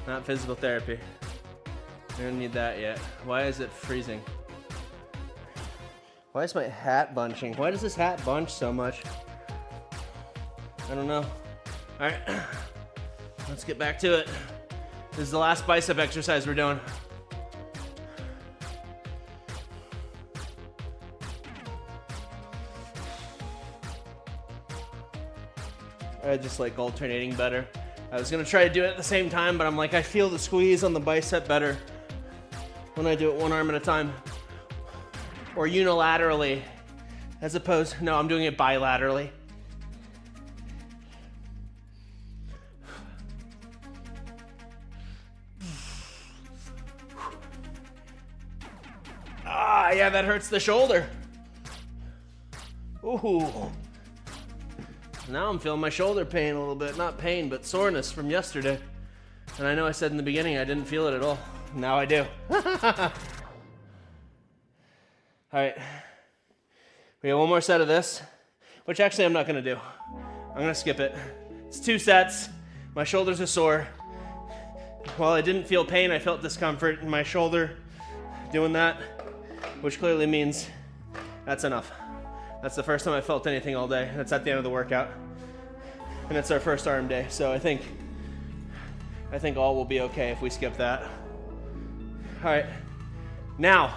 Not physical therapy. I don't need that yet. Why is it freezing? Why is my hat bunching? Why does this hat bunch so much? I don't know. All right, let's get back to it. This is the last bicep exercise we're doing. I just like alternating better. I was gonna try to do it at the same time, but I'm like, I feel the squeeze on the bicep better when I do it one arm at a time. Or unilaterally, as opposed, no, I'm doing it bilaterally. Yeah, that hurts the shoulder. Ooh. Now I'm feeling my shoulder pain a little bit. Not pain, but soreness from yesterday. And I know I said in the beginning I didn't feel it at all. Now I do. All right. We got one more set of this, which actually I'm not gonna do. I'm gonna skip it. It's 2 sets. My shoulders are sore. While I didn't feel pain, I felt discomfort in my shoulder doing that, which clearly means that's enough. That's the first time I felt anything all day. That's at the end of the workout. And it's our first arm day, so I think all will be okay if we skip that. All right, now,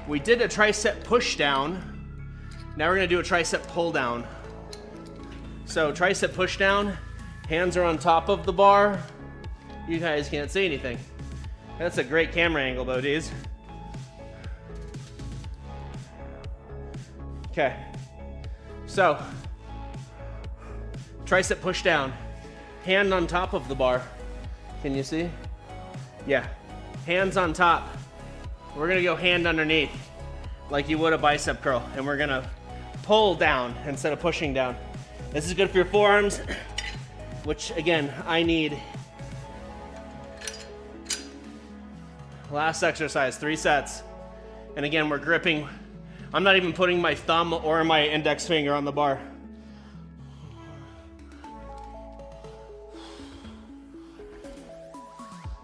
we did a tricep push down. Now we're gonna do a tricep pull down. So tricep push down, hands are on top of the bar. You guys can't see anything. That's a great camera angle, Bodies. Okay, so tricep push down, hand on top of the bar. Can you see? Yeah, hands on top. We're gonna go hand underneath like you would a bicep curl, and we're gonna pull down instead of pushing down. This is good for your forearms, which again, I need. Last exercise, 3 sets. And again, we're gripping. I'm not even putting my thumb or my index finger on the bar.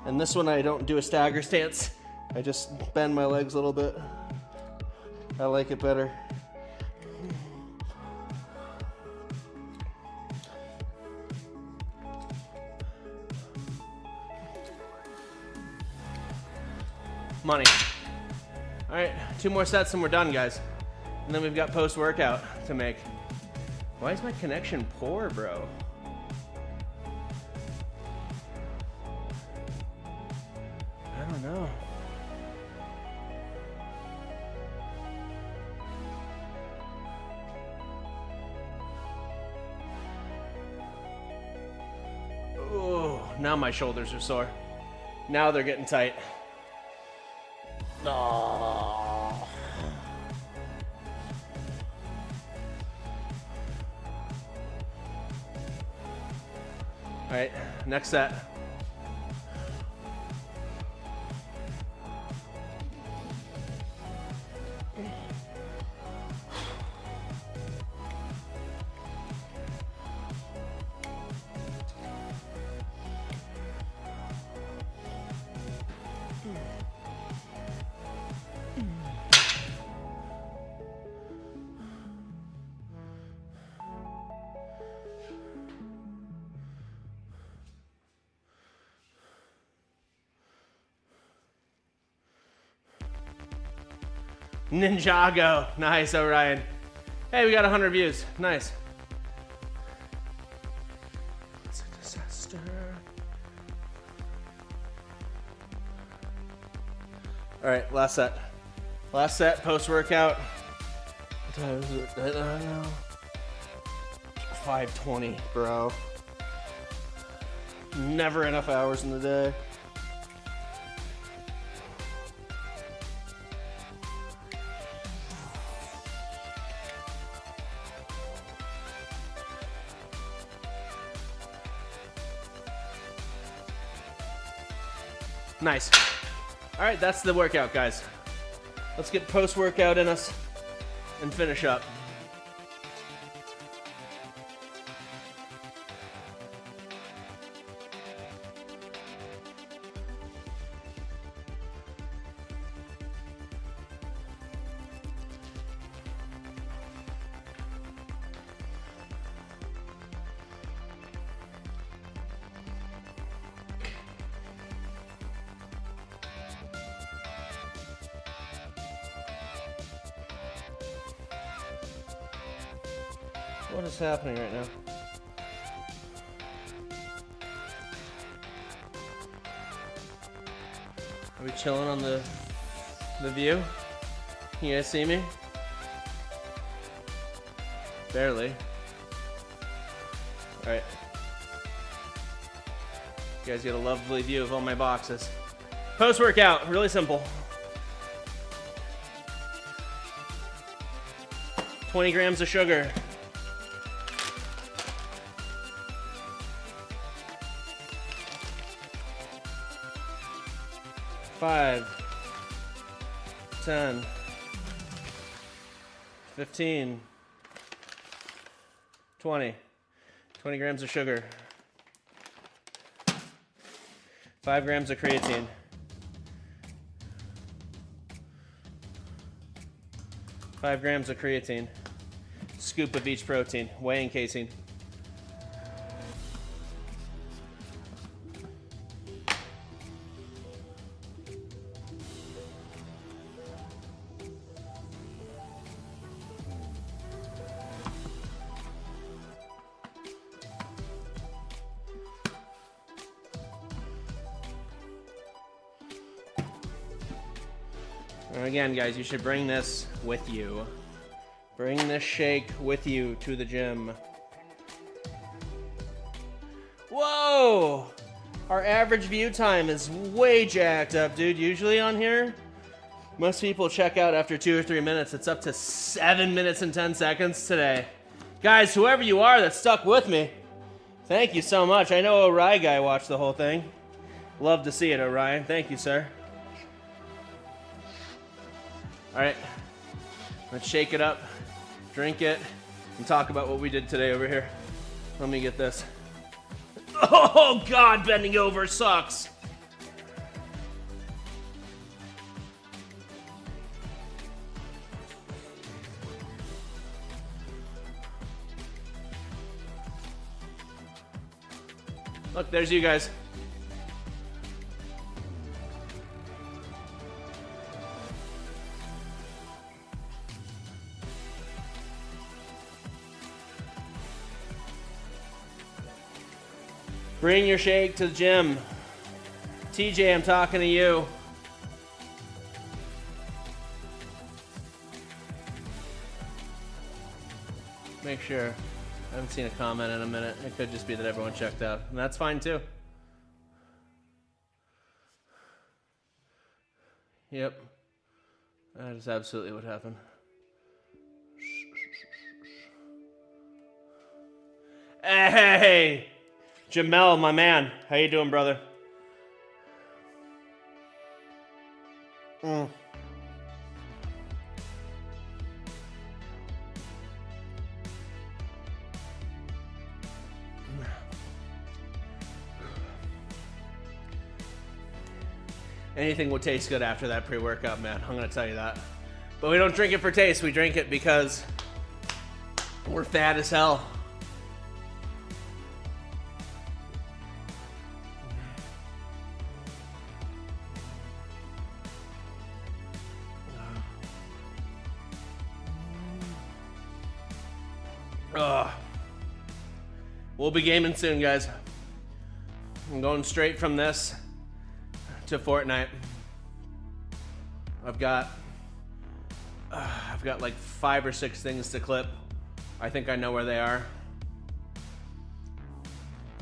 And this one, I don't do a stagger stance. I just bend my legs a little bit. I like it better. Money. All right, 2 more sets and we're done, guys. And then we've got post-workout to make. Why is my connection poor, bro? I don't know. Oh, now my shoulders are sore. Now they're getting tight. Oh. All right, next set. Ninjago. Nice, Orion. Hey, we got 100 views. Nice. It's a disaster. All right, last set. Last set, post-workout. What time is it right now? 5:20, bro. Never enough hours in the day. Nice. All right, that's the workout, guys. Let's get post-workout in us and finish up. What is happening right now? Are we chilling on the view? Can you guys see me? Barely. All right. You guys get a lovely view of all my boxes. Post-workout, really simple. 20 grams of sugar. Five, 10, 15, 20 grams of sugar, 5 grams of creatine, 5 grams of creatine, scoop of each protein, whey and casein. And again, guys, you should bring this with you. Bring this shake with you to the gym. Whoa! Our average view time is way jacked up, dude. Usually on here, most people check out after 2 or 3 minutes. It's up to 7 minutes and 10 seconds today. Guys, whoever you are that stuck with me, thank you so much. I know Orion guy watched the whole thing. Love to see it, Orion. Thank you, sir. All right, let's shake it up, drink it, and talk about what we did today over here. Let me get this. Oh God, bending over sucks. Look, there's you guys. Bring your shake to the gym. TJ, I'm talking to you. Make sure. I haven't seen a comment in a minute. It could just be that everyone checked out. And that's fine too. Yep. That is absolutely what happened. Hey! Jamel, my man. How you doing, brother? Anything will taste good after that pre-workout, man. I'm gonna tell you that. But we don't drink it for taste. We drink it because we're fat as hell. We'll be gaming soon, guys. I'm going straight from this to Fortnite. I've got like 5 or 6 things to clip. I think I know where they are.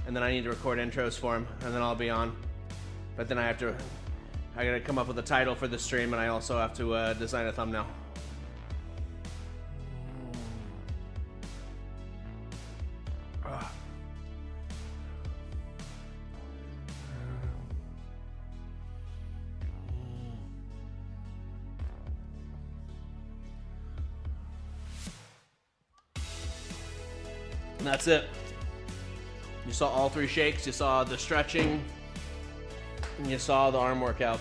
And then I need to record intros for them, and then I'll be on. But then I gotta come up with a title for the stream, and I also have to design a thumbnail. And that's it. You saw all 3 shakes, you saw the stretching, and you saw the arm workout.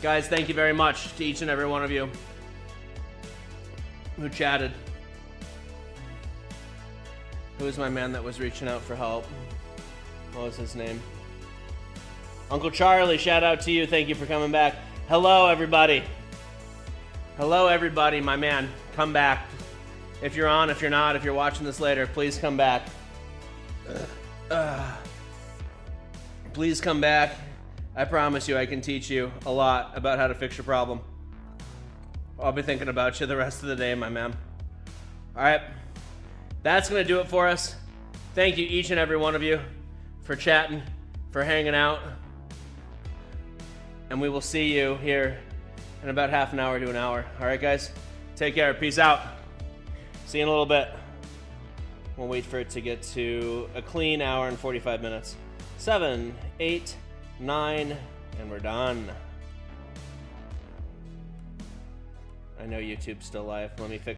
Guys, thank you very much to each and every one of you who chatted. Who was my man that was reaching out for help? What was his name? Uncle Charlie, shout out to you. Thank you for coming back. Hello, everybody. Hello, everybody, my man. Come back. If you're on, if you're not, if you're watching this later, please come back. Please come back. I promise you I can teach you a lot about how to fix your problem. I'll be thinking about you the rest of the day, my man. All right. That's going to do it for us. Thank you, each and every one of you, for chatting, for hanging out. And we will see you here in about half an hour to an hour. All right, guys? Take care. Peace out. See you in a little bit. We'll wait for it to get to a clean hour and 45 minutes. 7, 8, 9, and we're done. I know YouTube's still live. Let me fix